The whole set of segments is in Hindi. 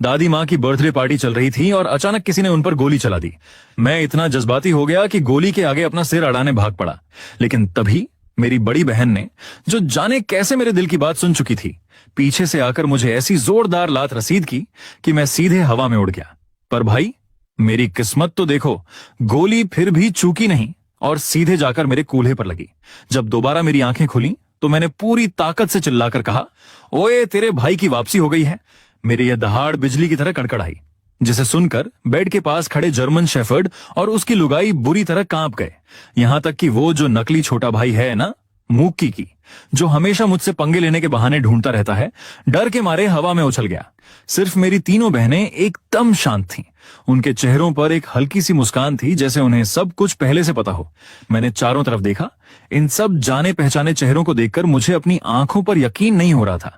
दादी माँ की बर्थडे पार्टी चल रही थी और अचानक किसी ने उन पर गोली चला दी। मैं इतना जज्बाती हो गया कि गोली के आगे अपना सिर अड़ाने भाग पड़ा। लेकिन तभी मेरी बड़ी बहन ने, जो जाने कैसे मेरे दिल की बात सुन चुकी थी, पीछे से आकर मुझे ऐसी जोरदार लात रसीद की कि मैं सीधे हवा में उड़ गया। पर भाई, मेरी किस्मत तो देखो, गोली फिर भी चूकी नहीं और सीधे जाकर मेरे कूल्हे पर लगी। जब दोबारा मेरी आंखें खुली तो मैंने पूरी ताकत से चिल्लाकर कहा, ओए, तेरे भाई की वापसी हो गई है। मेरी यह दहाड़ बिजली की तरह कड़कड़ाई, जिसे सुनकर बेड के पास खड़े जर्मन शेफर्ड और उसकी लुगाई बुरी तरह कांप गए। यहां तक कि वो जो नकली छोटा भाई है ना, मूक्की की, जो हमेशा मुझसे पंगे लेने के बहाने ढूंढता रहता है, डर के मारे हवा में उछल गया। सिर्फ मेरी तीनों बहनें एकदम शांत थीं। उनके चेहरों पर एक हल्की सी मुस्कान थी, जैसे उन्हें सब कुछ पहले से पता हो। मैंने चारों तरफ देखा। इन सब जाने पहचाने चेहरों को देखकर मुझे अपनी आंखों पर यकीन नहीं हो रहा था।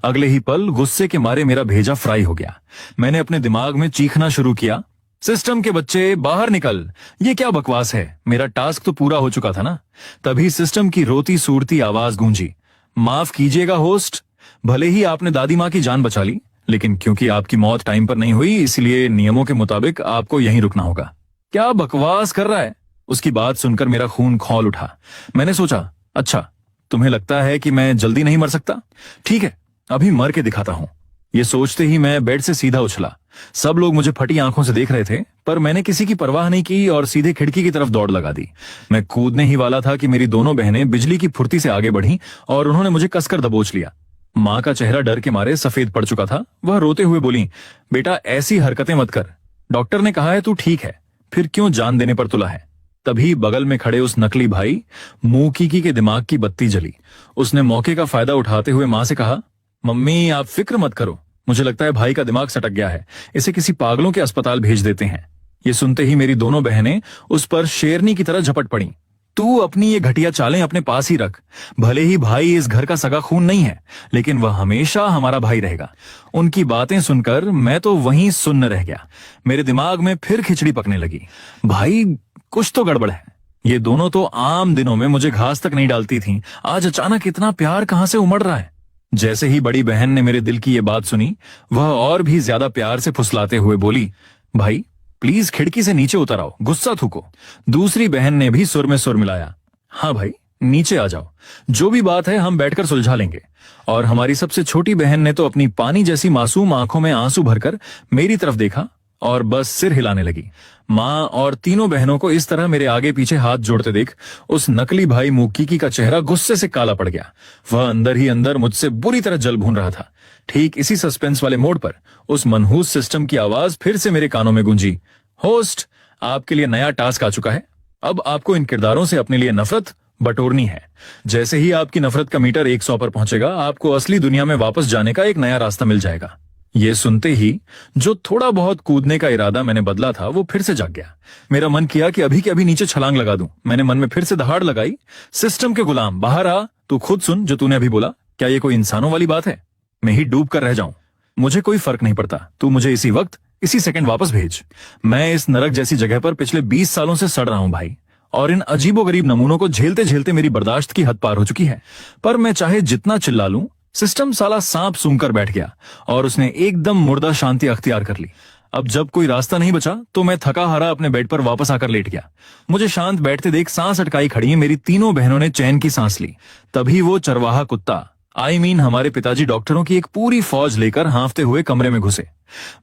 अगले ही पल गुस्से के मारे मेरा भेजा फ्राई हो गया। मैंने अपने दिमाग में चीखना शुरू किया, सिस्टम के बच्चे बाहर निकल, ये क्या बकवास है। मेरा टास्क तो पूरा हो चुका था ना। तभी सिस्टम की रोती सूरती आवाज गूंजी, माफ कीजिएगा होस्ट, भले ही आपने दादी माँ की जान बचा ली, लेकिन क्योंकि आपकी मौत टाइम पर नहीं हुई, इसलिए नियमों के मुताबिक आपको यहीं रुकना होगा। क्या बकवास कर रहा है। उसकी बात सुनकर मेरा खून खौल उठा। मैंने सोचा, अच्छा, तुम्हें लगता है कि मैं जल्दी नहीं मर सकता? ठीक है, अभी मर के दिखाता हूं। ये सोचते ही मैं बेड से सीधा उछला। सब लोग मुझे फटी आंखों से देख रहे थे, पर मैंने किसी की परवाह नहीं की और सीधे खिड़की की तरफ दौड़ लगा दी। मैं कूदने ही वाला था कि मेरी दोनों बहनें बिजली की फुर्ती से आगे बढ़ीं और उन्होंने मुझे कसकर दबोच लिया। माँ का चेहरा डर के मारे सफेद पड़ चुका था। वह रोते हुए बोली, बेटा, ऐसी हरकतें मत कर। डॉक्टर ने कहा है तू ठीक है, फिर क्यों जान देने पर तुला है। तभी बगल में खड़े उस नकली भाई मूकीकी के दिमाग की बत्ती जली। उसने मौके का फायदा उठाते हुए माँ से कहा, मम्मी, आप फिक्र मत करो, मुझे लगता है भाई का दिमाग सटक गया है, इसे किसी पागलों के अस्पताल भेज देते हैं। ये सुनते ही मेरी दोनों बहनें उस पर शेरनी की तरह झपट पड़ी। तू अपनी ये घटिया चालें अपने पास ही रख। भले ही भाई इस घर का सगा खून नहीं है, लेकिन वह हमेशा हमारा भाई रहेगा। उनकी बातें सुनकर मैं तो वहीं सुन्न रह गया। मेरे दिमाग में फिर खिचड़ी पकने लगी। भाई, कुछ तो गड़बड़ है। ये दोनों तो आम दिनों में मुझे घास तक नहीं डालती थीं, आज अचानक इतना प्यार कहां से उमड़ रहा है। जैसे ही बड़ी बहन ने मेरे दिल की ये बात सुनी, वह और भी ज्यादा प्यार से फुसलाते हुए बोली, भाई प्लीज खिड़की से नीचे उतर आओ, गुस्सा थूको। दूसरी बहन ने भी सुर में सुर मिलाया, हाँ भाई, नीचे आ जाओ, जो भी बात है हम बैठकर सुलझा लेंगे। और हमारी सबसे छोटी बहन ने तो अपनी पानी जैसी मासूम आंखों में आंसू भरकर मेरी तरफ देखा और बस सिर हिलाने लगी। माँ और तीनों बहनों को इस तरह मेरे आगे पीछे हाथ जोड़ते देख उस नकली भाई मूकीकी का चेहरा गुस्से से काला पड़ गया। वह अंदर ही अंदर मुझसे बुरी तरह जल भून रहा था। ठीक इसी सस्पेंस वाले मोड पर उस मनहूस सिस्टम की आवाज फिर से मेरे कानों में गूंजी, होस्ट, आपके लिए नया टास्क आ चुका है। अब आपको इन किरदारों से अपने लिए नफरत बटोरनी है। जैसे ही आपकी नफरत का मीटर 100 पर पहुंचेगा, आपको असली दुनिया में वापस जाने का एक नया रास्ता मिल जाएगा। ये सुनते ही जो थोड़ा बहुत कूदने का इरादा मैंने बदला था, वो फिर से जाग गया। मेरा मन किया कि अभी के अभी नीचे छलांग लगा दूं। मैंने मन में फिर से दहाड़ लगाई, सिस्टम के गुलाम, बाहर आ। तू खुद सुन जो तूने अभी बोला। क्या ये कोई इंसानों वाली बात है? मैं ही डूब कर रह जाऊं, मुझे कोई फर्क नहीं पड़ता। तू मुझे इसी वक्त, इसी सेकंड वापस भेज। मैं इस नरक जैसी जगह पर पिछले 20 सालों से सड़ रहा हूं भाई, और इन अजीबोगरीब नमूनों को झेलते झेलते मेरी बर्दाश्त की हद पार हो चुकी है। पर मैं चाहे जितना चिल्ला लूं, सिस्टम साला सांप सूंघकर बैठ गया और उसने एकदम मुर्दा शांति अख्तियार कर ली। अब जब कोई रास्ता नहीं बचा तो मैं थका हारा अपने बेड पर वापस आकर लेट गया। मुझे शांत बैठते देख सांस अटकाई खड़ी मेरी तीनों बहनों ने चैन की सांस ली। तभी वो चरवाहा कुत्ता, हमारे पिताजी डॉक्टरों की एक पूरी फौज लेकर हांफते हुए कमरे में घुसे।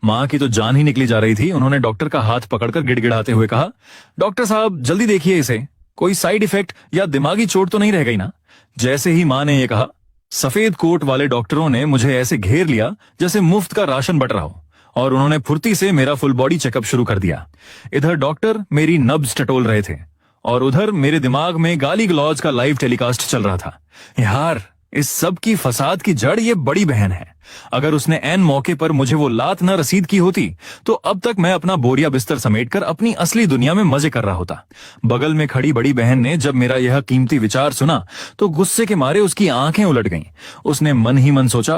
माँ की तो जान ही निकली जा रही थी। उन्होंने डॉक्टर का हाथ पकड़कर गिड़गिड़ाते हुए कहा, डॉक्टर साहब जल्दी देखिए इसे, कोई साइड इफेक्ट या दिमागी चोट तो नहीं रह गई ना। जैसे ही माँ ने यह कहा, सफेद कोट वाले डॉक्टरों ने मुझे ऐसे घेर लिया जैसे मुफ्त का राशन बट रहा हो, और उन्होंने फुर्ती से मेरा फुल बॉडी चेकअप शुरू कर दिया। इधर डॉक्टर मेरी नब्ज टटोल रहे थे और उधर मेरे दिमाग में गाली गलौज का लाइव टेलीकास्ट चल रहा था। यार, इस सब की फसाद की जड़ ये बड़ी बहन है। अगर उसने ऐन मौके पर मुझे वो लात न रसीद की होती तो अब तक मैं अपना बोरिया बिस्तर समेटकर अपनी असली दुनिया में मजे कर रहा होता। बगल में खड़ी बड़ी बहन ने जब मेरा यह कीमती विचार सुना तो गुस्से के मारे उसकी आंखें उलट गईं। उसने मन ही मन सोचा,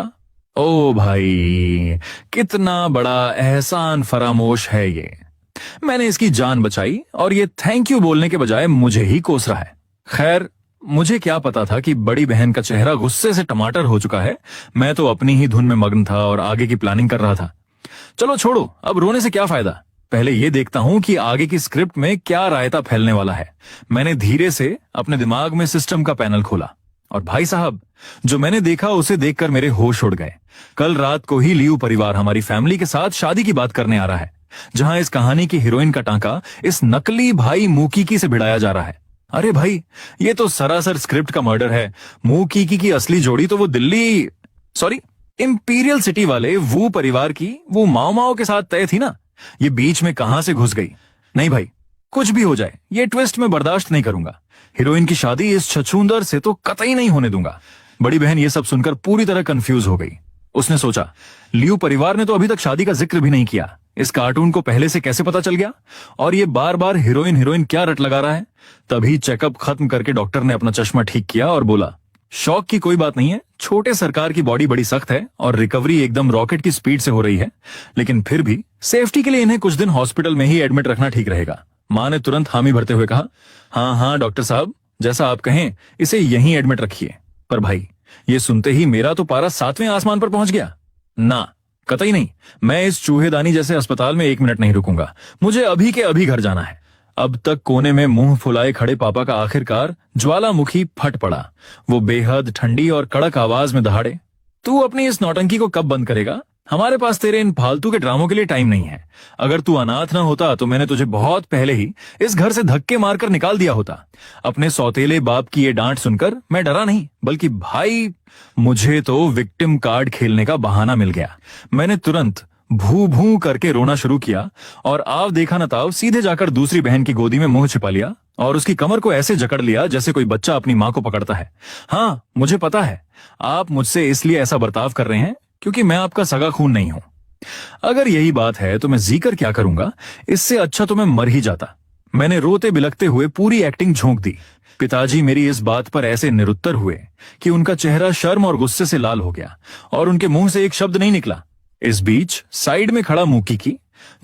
ओ भाई, कितना बड़ा एहसान फरामोश है ये। मैंने इसकी जान बचाई और ये थैंक यू बोलने के बजाय मुझे ही कोस रहा है। खैर, मुझे क्या पता था कि बड़ी बहन का चेहरा गुस्से से टमाटर हो चुका है। मैं तो अपनी ही धुन में मग्न था और आगे की प्लानिंग कर रहा था। चलो छोड़ो, अब रोने से क्या फायदा। पहले ये देखता हूं कि आगे की स्क्रिप्ट में क्या रायता फैलने वाला है। मैंने धीरे से अपने दिमाग में सिस्टम का पैनल खोला और भाई साहब, जो मैंने देखा उसे देखकर मेरे होश उड़ गए। कल रात को ही लियू परिवार हमारी फैमिली के साथ शादी की बात करने आ रहा है, जहां इस कहानी की हीरोइन का टांका इस नकली भाई मूकीकी से भिड़ाया जा रहा है। अरे भाई, ये तो सरासर स्क्रिप्ट का मर्डर है। मूकीकी की असली जोड़ी तो वो दिल्ली, सॉरी, इंपीरियल सिटी वाले वू परिवार की वो माओ माओ के साथ तय थी ना। ये बीच में कहां से घुस गई? नहीं भाई, कुछ भी हो जाए, ये ट्विस्ट मैं बर्दाश्त नहीं करूंगा। हीरोइन की शादी इस छछूंदर से तो कतई नहीं होने दूंगा। बड़ी बहन ये सब सुनकर पूरी तरह कंफ्यूज हो गई। उसने सोचा, लियू परिवार ने तो अभी तक शादी का जिक्र भी नहीं किया, इस कार्टून को पहले से कैसे पता चल गया? और ये बार बार हीरोइन हीरोइन क्या रट लगा रहा है? तभी चेकअप खत्म करके डॉक्टर ने अपना चश्मा ठीक किया और बोला, शौक की कोई बात नहीं है, छोटे सरकार की बॉडी बड़ी सख्त है और रिकवरी एकदम रॉकेट की स्पीड से हो रही है, लेकिन फिर भी सेफ्टी के लिए इन्हें कुछ दिन हॉस्पिटल में ही एडमिट रखना ठीक रहेगा। मां ने तुरंत हामी भरते हुए कहा, हाँ हाँ डॉक्टर साहब, जैसा आप कहें, इसे यहीं एडमिट रखिए। पर भाई, ये सुनते ही मेरा तो पारा 7वें आसमान पर पहुंच गया। ना, कतई नहीं, मैं इस चूहेदानी जैसे अस्पताल में 1 मिनट नहीं रुकूंगा। मुझे अभी के अभी घर जाना है। अब तक कोने में मुंह फुलाए खड़े पापा का आखिरकार ज्वालामुखी फट पड़ा। वो बेहद ठंडी और कड़क आवाज में दहाड़े, तू अपनी इस नौटंकी को कब बंद करेगा? हमारे पास तेरे इन फालतू के ड्रामों के लिए टाइम नहीं है। अगर तू अनाथ ना होता तो मैंने तुझे बहुत पहले ही इस घर से धक्के मारकर निकाल दिया होता। अपने सौतेले बाप की ये डांट सुनकर मैं डरा नहीं, बल्कि भाई, मुझे तो विक्टिम कार्ड खेलने का बहाना मिल गया। मैंने तुरंत भू भू करके रोना शुरू किया और आव देखा न ताव सीधे जाकर दूसरी बहन की गोदी में मुंह छिपा लिया और उसकी कमर को ऐसे जकड़ लिया जैसे कोई बच्चा अपनी मां को पकड़ता है। हाँ, मुझे पता है, आप मुझसे इसलिए ऐसा बर्ताव कर रहे हैं क्योंकि मैं आपका सगा खून नहीं हूं। अगर यही बात है तो मैं जीकर क्या करूंगा? इससे अच्छा तो मैं मर ही जाता। मैंने रोते बिलखते हुए पूरी एक्टिंग झोंक दी। पिताजी मेरी इस बात पर ऐसे निरुत्तर हुए कि उनका चेहरा शर्म और गुस्से से लाल हो गया और उनके मुंह से एक शब्द नहीं निकला। इस बीच साइड में खड़ा मूकीकी,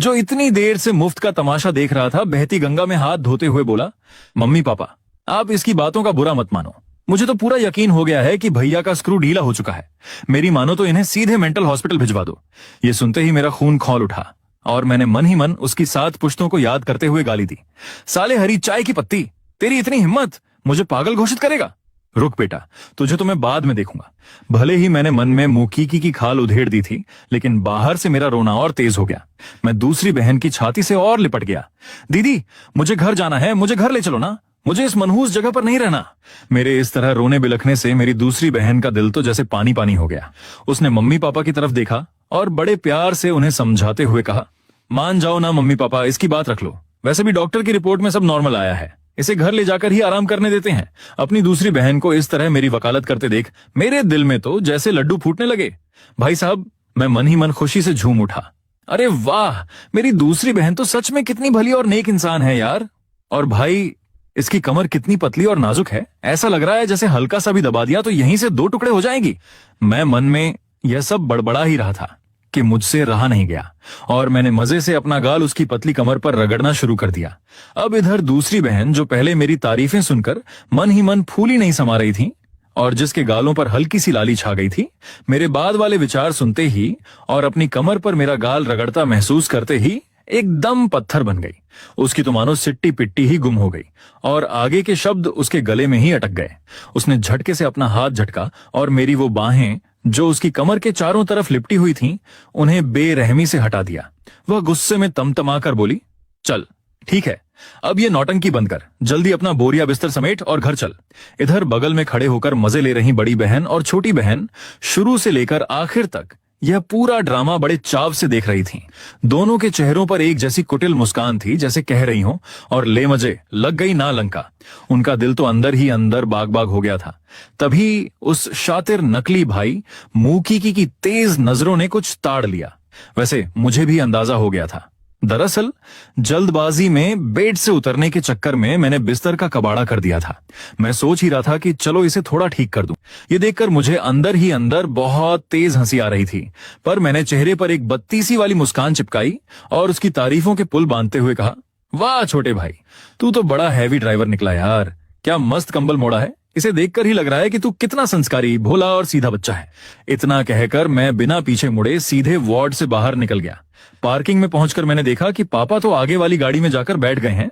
जो इतनी देर से मुफ्त का तमाशा देख रहा था, बहती गंगा में हाथ धोते हुए बोला, मम्मी पापा, आप इसकी बातों का बुरा मत मानो। मुझे तो पूरा यकीन हो गया है कि भैया का स्क्रू ढीला हो चुका है। मेरी मानो तो इन्हें सीधे मेंटल हॉस्पिटल भिजवा दो। ये सुनते ही मेरा खून खौल उठा और मैंने मन ही मन उसकी 7 पुश्तों को याद करते हुए गाली दी। साले हरी चाय की पत्ती, तेरी इतनी हिम्मत, मुझे पागल घोषित करेगा? रुक बेटा, तुझे तो मैं बाद में देखूंगा। भले ही मैंने मन में मूकीकी की खाल उधेड़ दी थी, लेकिन बाहर से मेरा रोना और तेज हो गया। मैं दूसरी बहन की छाती से और लिपट गया। दीदी, मुझे घर जाना है, मुझे घर ले चलो ना, मुझे इस मनहूस जगह पर नहीं रहना। मेरे इस तरह रोने बिलखने से मेरी दूसरी बहन का दिल तो जैसे पानी पानी हो गया। उसने मम्मी पापा की तरफ देखा और बड़े प्यार से उन्हें समझाते हुए कहा, मान जाओ ना मम्मी पापा, इसकी बात रख लो। वैसे भी डॉक्टर की रिपोर्ट में सब नॉर्मल आया है, इसे घर ले जाकर ही आराम करने देते हैं। अपनी दूसरी बहन को इस तरह मेरी वकालत करते देख मेरे दिल में तो जैसे लड्डू फूटने लगे। भाई साहब, मैं मन ही मन खुशी से झूम उठा। अरे वाह, मेरी दूसरी बहन तो सच में कितनी भली और नेक इंसान है यार। और भाई, इसकी कमर कितनी पतली और नाजुक है, ऐसा लग रहा है जैसे हल्का सा भी दबा दिया तो यहीं से 2 टुकड़े हो जाएंगी। मैं मन में यह सब बड़बड़ा ही रहा था कि मुझसे रहा नहीं गया और मैंने मजे से अपना गाल उसकी पतली कमर पर रगड़ना शुरू कर दिया। अब इधर दूसरी बहन, जो पहले मेरी तारीफें सुनकर मन ही मन फूली नहीं समा रही थी और जिसके गालों पर हल्की सी लाली छा गई थी, मेरे बाद वाले विचार सुनते ही और अपनी कमर पर मेरा गाल रगड़ता महसूस करते ही एकदम पत्थर बन गई। उसकी तो मानो सिट्टी पिट्टी ही गुम हो गई और आगे के शब्द उसके गले में ही अटक गए। उसने झटके से अपना हाथ झटका और मेरी वो बाहें, जो उसकी कमर के चारों तरफ लिपटी हुई थीं, उन्हें बेरहमी से हटा दिया। वह गुस्से में तमतमाकर बोली, चल ठीक है, अब ये नौटंकी बंद कर, जल्दी अपना बोरिया बिस्तर समेट और घर चल। इधर बगल में खड़े होकर मजे ले रही बड़ी बहन और छोटी बहन शुरू से लेकर आखिर तक यह पूरा ड्रामा बड़े चाव से देख रही थीं। दोनों के चेहरों पर एक जैसी कुटिल मुस्कान थी, जैसे कह रही हो, और ले मजे लग गई ना लंका। उनका दिल तो अंदर ही अंदर बाग बाग हो गया था। तभी उस शातिर नकली भाई मूकीकी की तेज नजरों ने कुछ ताड़ लिया। वैसे मुझे भी अंदाजा हो गया था। दरअसल जल्दबाजी में बेड से उतरने के चक्कर में मैंने बिस्तर का कबाड़ा कर दिया था। मैं सोच ही रहा था कि चलो इसे थोड़ा ठीक कर दूं। ये देखकर मुझे अंदर ही अंदर बहुत तेज हंसी आ रही थी, पर मैंने चेहरे पर एक बत्तीसी वाली मुस्कान चिपकाई और उसकी तारीफों के पुल बांधते हुए कहा, वाह छोटे भाई, तू तो बड़ा हैवी ड्राइवर निकला यार, क्या मस्त कंबल मोड़ा है, इसे देखकर ही लग रहा है कि तू कितना संस्कारी, भोला और सीधा बच्चा है। इतना कहकर मैं बिना पीछे मुड़े सीधे वार्ड से बाहर निकल गया। पार्किंग में पहुंचकर मैंने देखा कि पापा तो आगे वाली गाड़ी में जाकर बैठ गए हैं।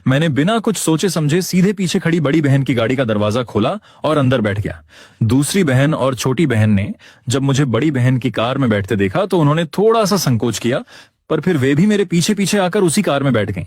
मैंने बिना कुछ सोचे समझे सीधे पीछे खड़ी बड़ी बहन की गाड़ी का दरवाजा खोला और अंदर बैठ गया। दूसरी बहन और छोटी बहन ने जब मुझे बड़ी बहन की कार में बैठते देखा तो उन्होंने थोड़ा सा संकोच किया, पर फिर वे भी मेरे पीछे पीछे आकर उसी कार में बैठ गईं।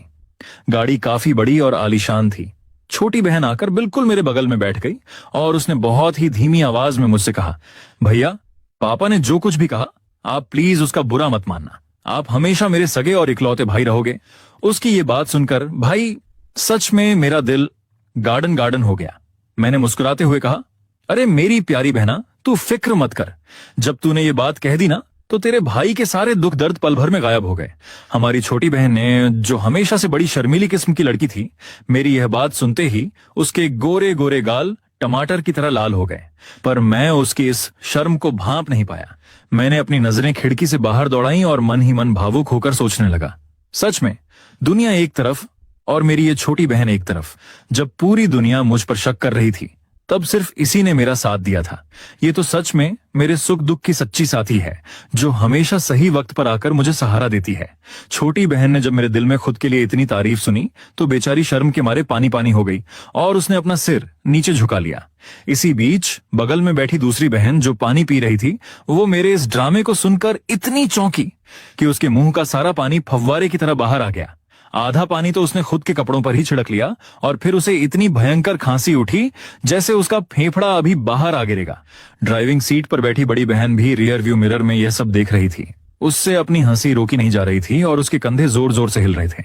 गाड़ी काफी बड़ी और आलीशान थी। छोटी बहन आकर बिल्कुल मेरे बगल में बैठ गई और उसने बहुत ही धीमी आवाज में मुझसे कहा, भैया, पापा ने जो कुछ भी कहा आप प्लीज उसका बुरा मत मानना। आप हमेशा मेरे सगे और इकलौते भाई रहोगे। उसकी ये बात सुनकर भाई सच में मेरा दिल गार्डन गार्डन हो गया। मैंने मुस्कुराते हुए कहा, अरे मेरी प्यारी बहना, तू फिक्र मत कर। जब तूने ये बात कह दी ना तो तेरे भाई के सारे दुख दर्द पल भर में गायब हो गए। हमारी छोटी बहन ने, जो हमेशा से बड़ी शर्मीली किस्म की लड़की थी, मेरी यह बात सुनते ही उसके गोरे गोरे गाल टमाटर की तरह लाल हो गए। पर मैं उसकी इस शर्म को भांप नहीं पाया। मैंने अपनी नजरें खिड़की से बाहर दौड़ाई और मन ही मन भावुक होकर सोचने लगा, सच में दुनिया एक तरफ और मेरी ये छोटी बहन एक तरफ। जब पूरी दुनिया मुझ पर शक कर रही थी तब सिर्फ इसी ने मेरा साथ दिया था। ये तो सच में मेरे सुख दुख की सच्ची साथी है, जो हमेशा सही वक्त पर आकर मुझे सहारा देती है। छोटी बहन ने जब मेरे दिल में खुद के लिए इतनी तारीफ सुनी तो बेचारी शर्म के मारे पानी पानी हो गई और उसने अपना सिर नीचे झुका लिया। इसी बीच बगल में बैठी दूसरी बहन जो पानी पी रही थी, वो मेरे इस ड्रामे को सुनकर इतनी चौंकी कि उसके मुंह का सारा पानी फव्वारे की तरह बाहर आ गया। आधा पानी तो उसने खुद के कपड़ों पर ही छिड़क लिया और फिर उसे इतनी भयंकर खांसी उठी जैसे उसका फेफड़ा अभी बाहर आ गिरेगा। ड्राइविंग सीट पर बैठी बड़ी बहन भी रियर व्यू मिरर में यह सब देख रही थी। उससे अपनी हंसी रोकी नहीं जा रही थी और उसके कंधे जोर जोर से हिल रहे थे।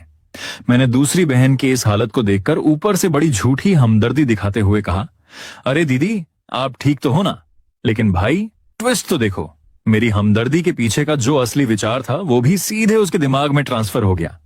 मैंने दूसरी बहन की इस हालत को देखकर ऊपर से बड़ी झूठी हमदर्दी दिखाते हुए कहा, अरे दीदी, आप ठीक तो हो ना? लेकिन भाई, ट्विस्ट तो देखो। मेरी हमदर्दी के पीछे का जो असली विचार था वो भी सीधे उसके दिमाग में ट्रांसफर हो गया।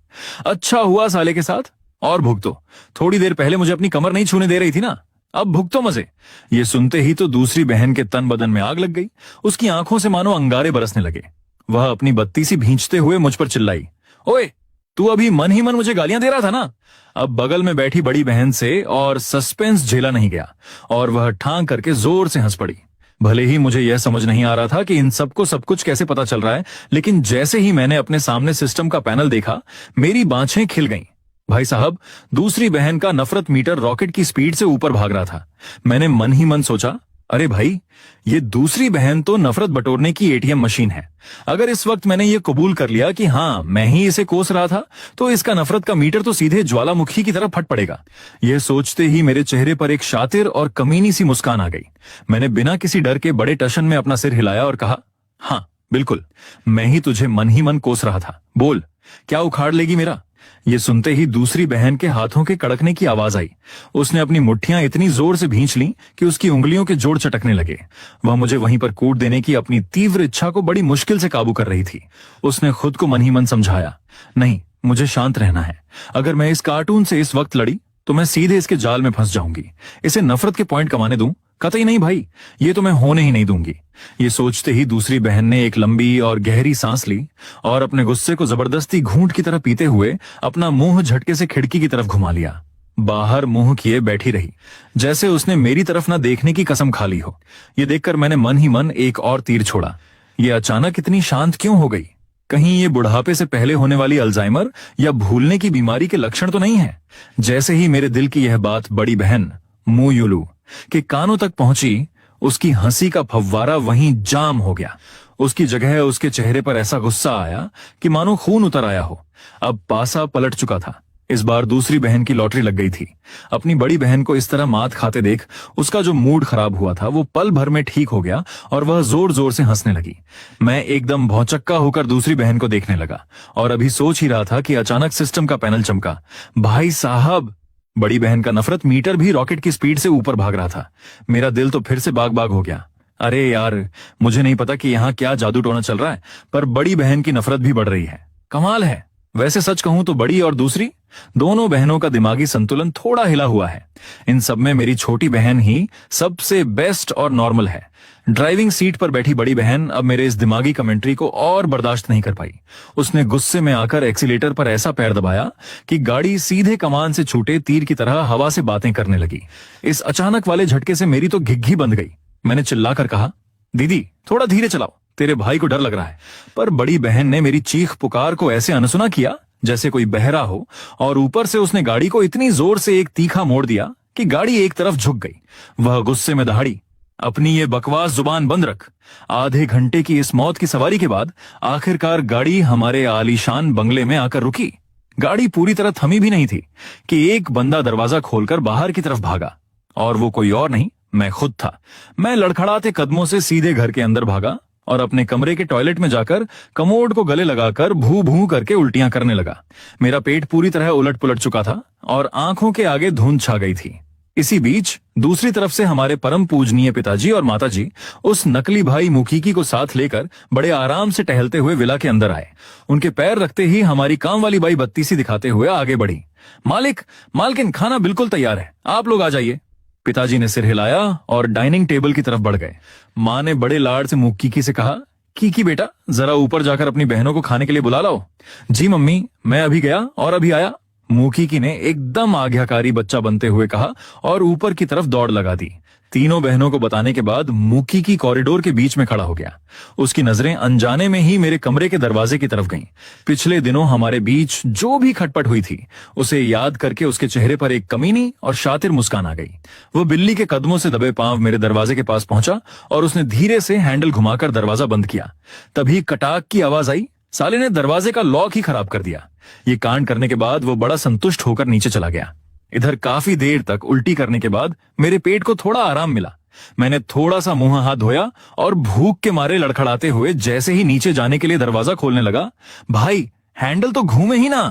अच्छा हुआ साले के साथ, और भुगतो। थोड़ी देर पहले मुझे अपनी कमर नहीं छूने दे रही थी ना, अब भुगतो मजे। ये सुनते ही तो दूसरी बहन के तन बदन में आग लग गई। उसकी आंखों से मानो अंगारे बरसने लगे। वह अपनी बत्ती सी भींचते हुए मुझ पर चिल्लाई, ओए, तू अभी मन ही मन मुझे गालियां दे रहा था ना? अब बगल में बैठी बड़ी बहन से और सस्पेंस झेला नहीं गया और वह ठांग करके जोर से हंस पड़ी। भले ही मुझे यह समझ नहीं आ रहा था कि इन सबको सब कुछ कैसे पता चल रहा है, लेकिन जैसे ही मैंने अपने सामने सिस्टम का पैनल देखा, मेरी बाँछें खिल गईं। भाई साहब, दूसरी बहन का नफरत मीटर रॉकेट की स्पीड से ऊपर भाग रहा था। मैंने मन ही मन सोचा, अरे भाई, ये दूसरी बहन तो नफरत बटोरने की एटीएम मशीन है। अगर इस वक्त मैंने ये कबूल कर लिया कि हाँ, मैं ही इसे कोस रहा था, तो इसका नफरत का मीटर तो सीधे ज्वालामुखी की तरह फट पड़ेगा। यह सोचते ही मेरे चेहरे पर एक शातिर और कमीनी सी मुस्कान आ गई। मैंने बिना किसी डर के बड़े टशन में अपना सिर हिलाया और कहा, हाँ बिल्कुल, मैं ही तुझे मन ही मन कोस रहा था। बोल, क्या उखाड़ लेगी मेरा? ये सुनते ही दूसरी बहन के हाथों के कड़कने की आवाज आई। उसने अपनी मुट्ठियां इतनी जोर से भींच लीं कि उसकी उंगलियों के जोड़ चटकने लगे। वह मुझे वहीं पर कूट देने की अपनी तीव्र इच्छा को बड़ी मुश्किल से काबू कर रही थी। उसने खुद को मन ही मन समझाया, नहीं, मुझे शांत रहना है। अगर मैं इस कार्टून से इस वक्त लड़ी तो मैं सीधे इसके जाल में फंस जाऊंगी। इसे नफरत के पॉइंट कमाने दूं? कतई नहीं भाई, ये तो मैं होने ही नहीं दूंगी। ये सोचते ही दूसरी बहन ने एक लंबी और गहरी सांस ली और अपने गुस्से को जबरदस्ती घूंट की तरह पीते हुए अपना मुंह झटके से खिड़की की तरफ घुमा लिया। बाहर मुंह किए बैठी रही, जैसे उसने मेरी तरफ ना देखने की कसम खा ली हो। ये देखकर मैंने मन ही मन एक और तीर छोड़ा। ये अचानक इतनी शांत क्यों हो गई? कहीं ये बुढ़ापे से पहले होने वाली अल्जाइमर या भूलने की बीमारी के लक्षण तो नहीं है? जैसे ही मेरे दिल की यह बात बड़ी बहन मुयुलू के कानों तक पहुंची, उसकी हंसी का फव्वारा वहीं जाम हो गया। उसकी जगह उसके चेहरे पर ऐसा गुस्सा आया कि मानो खून उतर आया हो। अब पासा पलट चुका था। इस बार दूसरी बहन की लॉटरी लग गई थी। अपनी बड़ी बहन को इस तरह मात खाते देख उसका जो मूड खराब हुआ था वो पल भर में ठीक हो गया और वह जोर जोर से हंसने लगी। मैं एकदम भौचक्का होकर दूसरी बहन को देखने लगा और अभी सोच ही रहा था कि अचानक सिस्टम का पैनल चमका। भाई साहब, बड़ी बहन का नफरत मीटर भी रॉकेट की स्पीड से ऊपर भाग रहा था। मेरा दिल तो फिर से बाग बाग हो गया। अरे यार, मुझे नहीं पता कि यहाँ क्या जादू टोना चल रहा है, पर बड़ी बहन की नफरत भी बढ़ रही है। कमाल है। वैसे सच कहूं तो बड़ी और दूसरी दोनों बहनों का दिमागी संतुलन थोड़ा हिला हुआ है। इन सब में मेरी छोटी बहन ही सबसे बेस्ट और नॉर्मल है। ड्राइविंग सीट पर बैठी बड़ी बहन अब मेरे इस दिमागी कमेंट्री को और बर्दाश्त नहीं कर पाई। उसने गुस्से में आकर एक्सीलेटर पर ऐसा पैर दबाया कि गाड़ी सीधे कमान से छूटे तीर की तरह हवा से बातें करने लगी। इस अचानक वाले झटके से मेरी तो घिघी बंद गई। मैंने चिल्लाकर कहा, दीदी थोड़ा धीरे चलाओ, तेरे भाई को डर लग रहा है। पर बड़ी बहन ने मेरी चीख पुकार को ऐसे अनसुना किया जैसे कोई बहरा हो, और ऊपर से उसने गाड़ी को इतनी जोर से एक तीखा मोड़ दिया कि गाड़ी एक तरफ झुक गई। वह गुस्से में दहाड़ी, अपनी ये बकवास जुबान बंद रख। आधे घंटे की इस मौत की सवारी के बाद आखिरकार गाड़ी हमारे आलीशान बंगले में आकर रुकी। गाड़ी पूरी तरह थमी भी नहीं थी कि एक बंदा दरवाजा खोलकर बाहर की तरफ भागा, और वो कोई और नहीं, मैं खुद था। मैं लड़खड़ाते कदमों से सीधे घर के अंदर भागा और अपने कमरे के टॉयलेट में जाकर कमोड को गले लगाकर भू भू करके उल्टियां करने लगा। मेरा पेट पूरी तरह उलट पुलट चुका था और आंखों के आगे धुंध छा गई थी। इसी बीच दूसरी तरफ से हमारे परम पूजनीय पिताजी और माताजी उस नकली भाई मुखीकी को साथ लेकर बड़े आराम से टहलते हुए विला के अंदर आए। उनके पैर रखते ही हमारी काम वाली बाई बत्तीसी दिखाते हुए आगे बढ़ी। मालिक, मालकिन, खाना बिल्कुल तैयार है, आप लोग आ जाइए। पिताजी ने सिर हिलाया और डाइनिंग टेबल की तरफ बढ़ गए। माँ ने बड़े लाड से मुक्कीकी से कहा, कीकी बेटा जरा ऊपर जाकर अपनी बहनों को खाने के लिए बुला लाओ। जी मम्मी, मैं अभी गया और अभी आया, मुकीकी ने एकदम आज्ञाकारी बच्चा बनते हुए कहा और ऊपर की तरफ दौड़ लगा दी। तीनों बहनों को बताने के बाद मुकीकी कॉरिडोर के बीच में खड़ा हो गया। उसकी नजरें अनजाने में ही मेरे कमरे के दरवाजे की तरफ गईं। पिछले दिनों हमारे बीच जो भी खटपट हुई थी उसे याद करके उसके चेहरे पर एक कमीनी और शातिर मुस्कान आ गई। वो बिल्ली के कदमों से दबे पांव मेरे दरवाजे के पास पहुंचा और उसने धीरे से हैंडल घुमाकर दरवाजा बंद किया। तभी कटाक की आवाज आई, साले ने दरवाजे का लॉक ही खराब कर दिया। ये कांड करने के बाद वो बड़ा संतुष्ट होकर नीचे चला गया। इधर काफी देर तक उल्टी करने के बाद मेरे पेट को थोड़ा आराम मिला। मैंने थोड़ा सा मुंह हाथ धोया और भूख के मारे लड़खड़ाते हुए जैसे ही नीचे जाने के लिए दरवाजा खोलने लगा, भाई हैंडल तो घूमे ही ना,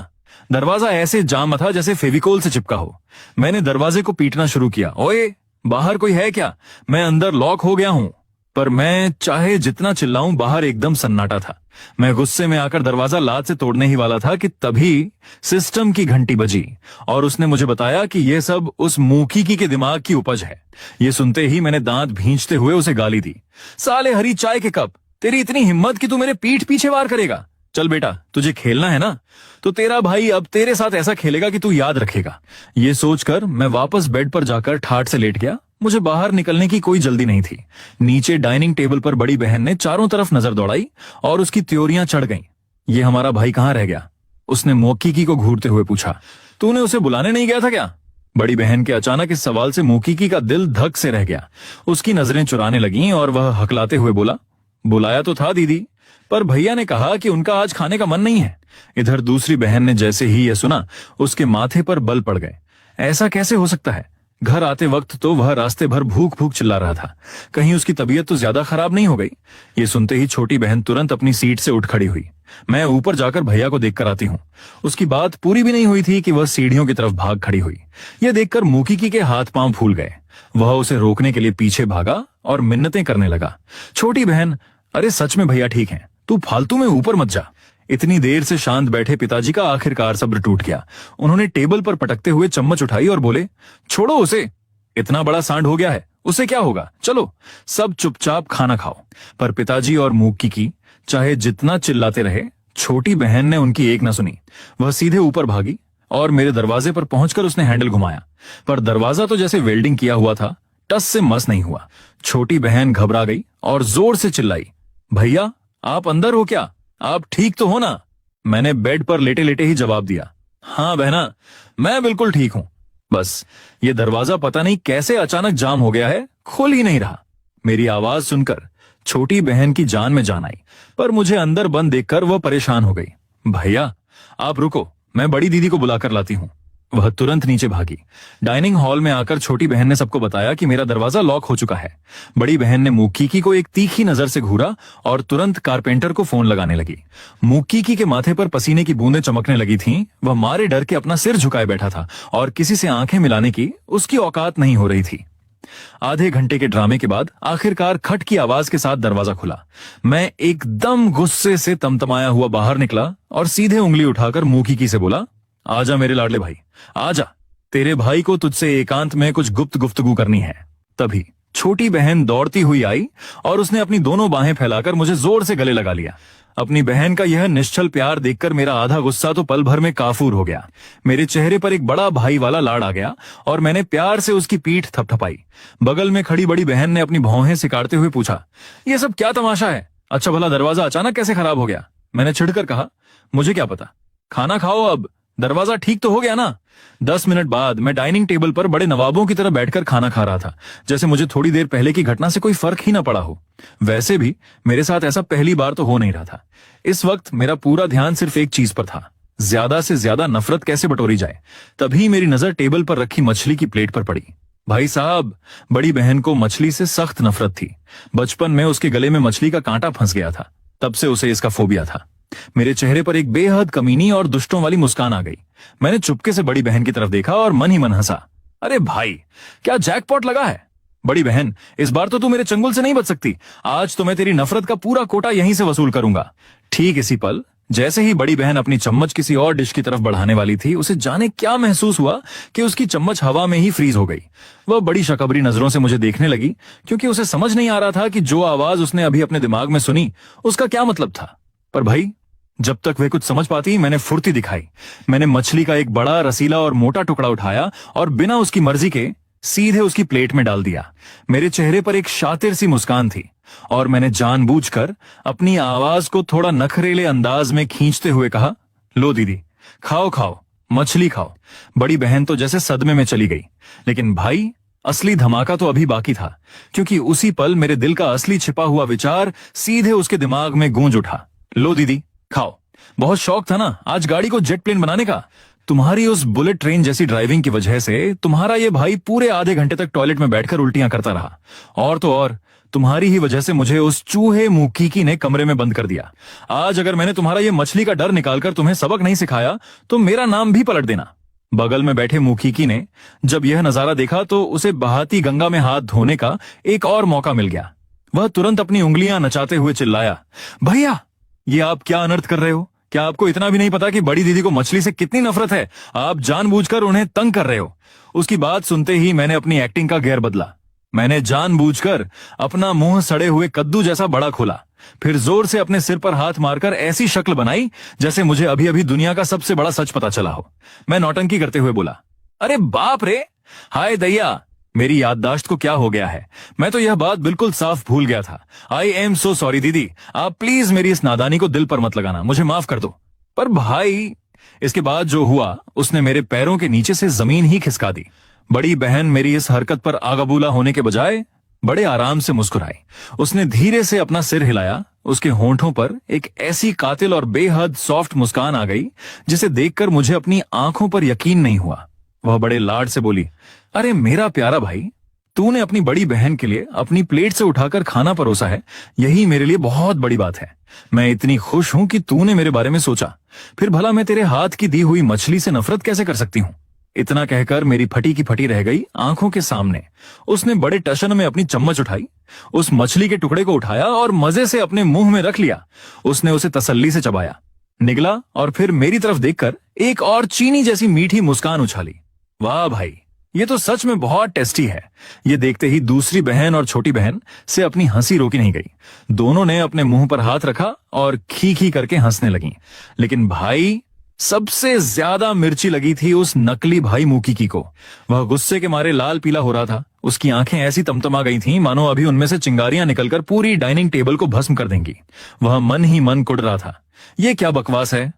दरवाजा ऐसे जाम था जैसे फेविकोल से चिपका हो। मैंने दरवाजे को पीटना शुरू किया, ओए बाहर कोई है क्या, मैं अंदर लॉक हो गया हूं। पर मैं चाहे जितना चिल्लाऊं बाहर एकदम सन्नाटा था। मैं गुस्से में आकर दरवाजा लात से तोड़ने ही वाला था कि तभी सिस्टम की घंटी बजी और उसने मुझे बताया कि यह सब उस मुकीकी के दिमाग की उपज है। ये सुनते ही मैंने दांत भींचते हुए उसे गाली दी, साले हरी चाय के कप, तेरी इतनी हिम्मत कि तू मेरे पीठ पीछे वार करेगा। चल बेटा, तुझे खेलना है ना, तो तेरा भाई अब तेरे साथ ऐसा खेलेगा कि तू याद रखेगा। ये सोचकर मैं वापस बेड पर जाकर ठाठ से लेट गया। मुझे बाहर निकलने की कोई जल्दी नहीं थी। नीचे डाइनिंग टेबल पर बड़ी बहन ने चारों तरफ नजर दौड़ाई और उसकी त्योरियां चढ़ गईं। ये हमारा भाई कहाँ रह गया, उसने मोकीकी को घूरते हुए पूछा। तूने उसे बुलाने नहीं गया था क्या? बड़ी बहन के अचानक इस सवाल से मोकीकी का दिल धक से रह गया। उसकी नजरें चुराने लगीं और वह हकलाते हुए बोला, बुलाया तो था दीदी, पर भैया ने कहा कि उनका आज खाने का मन नहीं है। इधर दूसरी बहन ने जैसे ही यह सुना उसके माथे पर बल पड़ गए। ऐसा कैसे हो सकता है? घर आते वक्त तो वह रास्ते भर भूख भूख चिल्ला रहा था, कहीं उसकी तबीयत तो ज्यादा खराब नहीं हो गई। ये सुनते ही छोटी बहन तुरंत अपनी सीट से उठ खड़ी हुई। मैं ऊपर जाकर भैया को देखकर आती हूँ। उसकी बात पूरी भी नहीं हुई थी कि वह सीढ़ियों की तरफ भाग खड़ी हुई। यह देखकर मुकीकी के हाथ पांव फूल गए। वह उसे रोकने के लिए पीछे भागा और मिन्नतें करने लगा। छोटी बहन, अरे सच में भैया ठीक है, तू फालतू में ऊपर मत जा। इतनी देर से शांत बैठे पिताजी का आखिरकार सब्र टूट गया। उन्होंने टेबल पर पटकते हुए चम्मच उठाई और बोले, छोड़ो उसे, इतना बड़ा सांड हो गया है, उसे क्या होगा, चलो सब चुपचाप खाना खाओ। पर पिताजी और मुकीकी चाहे जितना चिल्लाते रहे, छोटी बहन ने उनकी एक न सुनी। वह सीधे ऊपर भागी और मेरे दरवाजे पर पहुंचकर उसने हैंडल घुमाया, पर दरवाजा तो जैसे वेल्डिंग किया हुआ था, टस से मस नहीं हुआ। छोटी बहन घबरा गई और जोर से चिल्लाई, भैया आप अंदर हो क्या, आप ठीक तो हो ना? मैंने बेड पर लेटे लेटे ही जवाब दिया, हाँ बहना, मैं बिल्कुल ठीक हूं। बस ये दरवाजा पता नहीं कैसे अचानक जाम हो गया है, खुल ही नहीं रहा। मेरी आवाज सुनकर छोटी बहन की जान में जान आई, पर मुझे अंदर बंद देखकर वह परेशान हो गई। भैया आप रुको, मैं बड़ी दीदी को बुलाकर लाती हूँ। वह तुरंत नीचे भागी। डाइनिंग हॉल में आकर छोटी बहन ने सबको बताया कि मेरा दरवाजा लॉक हो चुका है। बड़ी बहन ने मुकीकी को एक तीखी नजर से घूरा और तुरंत कारपेंटर को फोन लगाने लगी। मुकीकी के माथे पर पसीने की बूंदें चमकने लगी थीं। वह मारे डर के अपना सिर झुकाए बैठा था और किसी से आंखें मिलाने की उसकी औकात नहीं हो रही थी। आधे घंटे के ड्रामे के बाद आखिरकार खट की आवाज के साथ दरवाजा खुला। मैं एकदम गुस्से से तमतमाया हुआ बाहर निकला और सीधे उंगली उठाकर मुखी से बोला, आजा मेरे लाडले भाई, आजा, तेरे भाई को तुझसे एकांत में कुछ गुप्त गुफ्तगू करनी है। तभी छोटी बहन दौड़ती हुई आई और उसने अपनी दोनों बाहें फैलाकर मुझे जोर से गले लगा लिया। अपनी बहन का यह निश्चल प्यार देखकर मेरा आधा गुस्सा तो पल भर में काफूर हो गया। मेरे चेहरे पर एक बड़ा भाई वाला लाड़ आ गया और मैंने प्यार से उसकी पीठ थपथपाई। बगल में खड़ी बड़ी बहन ने अपनी भौहें सिकाड़ते हुए पूछा, यह सब क्या तमाशा है? अच्छा भला दरवाजा अचानक कैसे खराब हो गया? मैंने चिढ़कर कहा, मुझे क्या पता, खाना खाओ अब, दरवाजा ठीक तो हो गया ना। 10 मिनट बाद मैं डाइनिंग टेबल पर बड़े नवाबों की तरह बैठकर खाना खा रहा था, जैसे मुझे थोड़ी देर पहले की घटना से कोई फर्क ही ना पड़ा हो। वैसे भी मेरे साथ ऐसा पहली बार तो हो नहीं रहा था। इस वक्त मेरा पूरा ध्यान सिर्फ एक चीज पर था, ज्यादा से ज्यादा नफरत कैसे बटोरी जाए। तभी मेरी नजर टेबल पर रखी मछली की प्लेट पर पड़ी। भाई साहब, बड़ी बहन को मछली से सख्त नफरत थी। बचपन में उसके गले में मछली का कांटा फंस गया था, तब से उसे इसका फोबिया था। मेरे चेहरे पर एक बेहद कमीनी और दुष्टों वाली मुस्कान आ गई। मैंने चुपके से बड़ी बहन की तरफ देखा और मन ही मन हंसा। अरे भाई, क्या जैकपॉट लगा है? बड़ी बहन, इस बार तो तू मेरे चंगुल से नहीं बच सकती। आज तो मैं तेरी नफरत का पूरा कोटा यहीं से वसूल करूंगा। ठीक इसी पल जैसे ही बड़ी बहन अपनी चम्मच किसी और डिश की तरफ बढ़ाने वाली थी, उसे जाने क्या महसूस हुआ कि उसकी चम्मच हवा में ही फ्रीज हो गई। वह बड़ी शकबरी नजरों से मुझे देखने लगी, क्योंकि उसे समझ नहीं आ रहा था कि जो आवाज उसने अभी अपने दिमाग में सुनी उसका क्या मतलब था। पर भाई, जब तक वे कुछ समझ पाती, मैंने फुर्ती दिखाई। मैंने मछली का एक बड़ा रसीला और मोटा टुकड़ा उठाया और बिना उसकी मर्जी के सीधे उसकी प्लेट में डाल दिया। मेरे चेहरे पर एक शातिर सी मुस्कान थी और मैंने जानबूझकर अपनी आवाज को थोड़ा नखरेले अंदाज में खींचते हुए कहा, लो दीदी, खाओ खाओ, मछली खाओ। बड़ी बहन तो जैसे सदमे में चली गई। लेकिन भाई, असली धमाका तो अभी बाकी था, क्योंकि उसी पल मेरे दिल का असली छिपा हुआ विचार सीधे उसके दिमाग में गूंज उठा। लो दीदी, खाओ। बहुत शौक था ना आज गाड़ी को जेट प्लेन बनाने का। तुम्हारी उस बुलेट ट्रेन जैसी ड्राइविंग की वजह से तुम्हारा ये भाई पूरे आधे घंटे तक टॉयलेट में बैठकर उल्टियां करता रहा। और तो और, तुम्हारी ही वजह से मुझे उस चूहे मुकीकी ने कमरे में बंद कर दिया। आज अगर मैंने तुम्हारा ये मछली का डर निकालकर तुम्हें सबक नहीं सिखाया तो मेरा नाम भी पलट देना। बगल में बैठे मुकीकी ने जब यह नजारा देखा तो उसे बहाती गंगा में हाथ धोने का एक और मौका मिल गया। वह तुरंत अपनी उंगलियां नचाते हुए चिल्लाया, भैया, ये आप क्या अनर्थ कर रहे हो? क्या आपको इतना भी नहीं पता कि बड़ी दीदी को मछली से कितनी नफरत है? आप जानबूझकर उन्हें तंग कर रहे हो। उसकी बात सुनते ही मैंने अपनी एक्टिंग का गेयर बदला। मैंने जानबूझकर अपना मुंह सड़े हुए कद्दू जैसा बड़ा खोला, फिर जोर से अपने सिर पर हाथ मारकर ऐसी शक्ल बनाई जैसे मुझे अभी अभी दुनिया का सबसे बड़ा सच पता चला हो। मैं नौटंकी करते हुए बोला, अरे बाप रे, हाय दैया, मेरी याददाश्त को क्या हो गया है? मैं तो यह बात बिल्कुल साफ भूल गया था। आई एम सो सॉरी दीदी, आप प्लीज मेरी इस नादानी को दिल पर मत लगाना, मुझे माफ कर दो। पर भाई, इसके बाद जो हुआ उसने मेरे पैरों के नीचे से जमीन ही खिसका दी। बड़ी बहन मेरी इस हरकत पर आगाबूला होने के बजाय बड़े आराम से मुस्कुराई। उसने धीरे से अपना सिर हिलाया। उसके होंठों पर एक ऐसी कातिल और बेहद सॉफ्ट मुस्कान आ गई जिसे देखकर मुझे अपनी आंखों पर यकीन नहीं हुआ। वह बड़े लाड से बोली, अरे मेरा प्यारा भाई, तूने अपनी बड़ी बहन के लिए अपनी प्लेट से उठाकर खाना परोसा है, यही मेरे लिए बहुत बड़ी बात है। मैं इतनी खुश हूं कि तूने मेरे बारे में सोचा। फिर भला मैं तेरे हाथ की दी हुई मछली से नफरत कैसे कर सकती हूँ? इतना कहकर मेरी फटी की फटी रह गई आंखों के सामने। उसने बड़े टशन में अपनी चम्मच उठाई, उस मछली के टुकड़े को उठाया और मजे से अपने मुंह में रख लिया। उसने उसे तसल्ली से चबाया, निगला और फिर मेरी तरफ देखकर एक और चीनी जैसी मीठी मुस्कान उछाली। वाह भाई, ये तो सच में बहुत टेस्टी है। ये देखते ही दूसरी बहन और छोटी बहन से अपनी हंसी रोकी नहीं गई। दोनों ने अपने मुंह पर हाथ रखा और खी खी करके हंसने लगी। लेकिन भाई, सबसे ज्यादा मिर्ची लगी थी उस नकली भाई मुकीकी को। वह गुस्से के मारे लाल पीला हो रहा था। उसकी आंखें ऐसी तमतमा गई थीं मानो अभी उनमें से चिंगारियां निकलकर पूरी डाइनिंग टेबल को भस्म कर देंगी। वह मन ही मन कुढ़ रहा था, ये क्या बकवास है?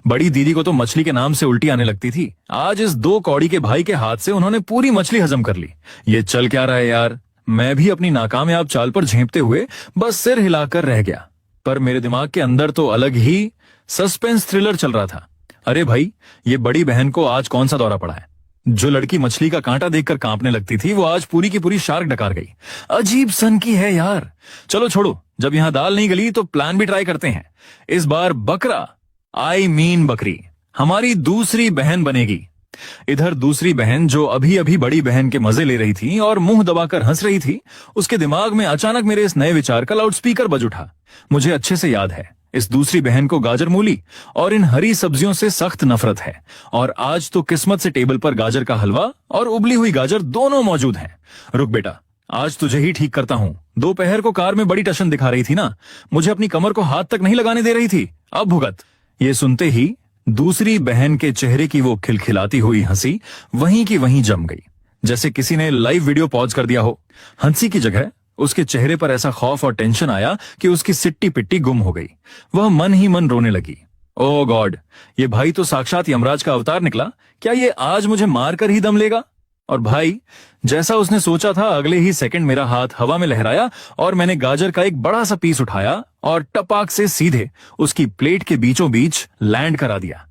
बड़ी दीदी को तो मछली के नाम से उल्टी आने लगती थी, आज इस 2 कौड़ी के भाई के हाथ से उन्होंने पूरी मछली हजम कर ली। ये चल क्या रहा है यार? मैं भी अपनी नाकामयाब चाल पर झेंपते हुए बस सिर हिलाकर रह गया। पर मेरे दिमाग के अंदर तो अलग ही सस्पेंस थ्रिलर चल रहा था। अरे भाई, ये बड़ी बहन को आज कौन सा दौरा पड़ा है? जो लड़की मछली का कांटा देखकर कांपने लगती थी, वो आज पूरी की पूरी शार्क डकार गई। अजीब सन की है यार। चलो छोड़ो, जब यहां दाल नहीं गली तो प्लान भी ट्राई करते हैं। इस बार बकरा, आई मीन बकरी, हमारी दूसरी बहन बनेगी। इधर दूसरी बहन जो अभी अभी बड़ी बहन के मजे ले रही थी और मुंह दबाकर हंस रही थी, उसके दिमाग में अचानक मेरे इस नए विचार का लाउडस्पीकर बज उठा। मुझे अच्छे से याद है, इस दूसरी बहन को गाजर मूली और इन हरी सब्जियों से सख्त नफरत है, और आज तो किस्मत से टेबल पर गाजर का हलवा और उबली हुई गाजर दोनों मौजूद हैं। रुक बेटा, आज तुझे ही ठीक करता हूँ। दोपहर को कार में बड़ी टशन दिखा रही थी ना, मुझे अपनी कमर को हाथ तक नहीं लगाने दे रही थी, अब भुगत। ये सुनते ही दूसरी बहन के चेहरे की वो खिलखिलाती हुई हंसी वहीं की वहीं जम गई, जैसे किसी ने लाइव वीडियो पॉज कर दिया हो। हंसी की जगह उसके चेहरे पर ऐसा खौफ और टेंशन आया कि उसकी सिट्टी पिट्टी गुम हो गई। वह मन ही मन रोने लगी। ओ गॉड, ये भाई तो साक्षात यमराज का अवतार निकला। क्या ये आज मुझे मारकर ही दम लेगा? और भाई, जैसा उसने सोचा था, अगले ही सेकंड मेरा हाथ हवा में लहराया और मैंने गाजर का एक बड़ा सा पीस उठाया और टपाक से सीधे उसकी प्लेट के बीचों बीच लैंड करा दिया।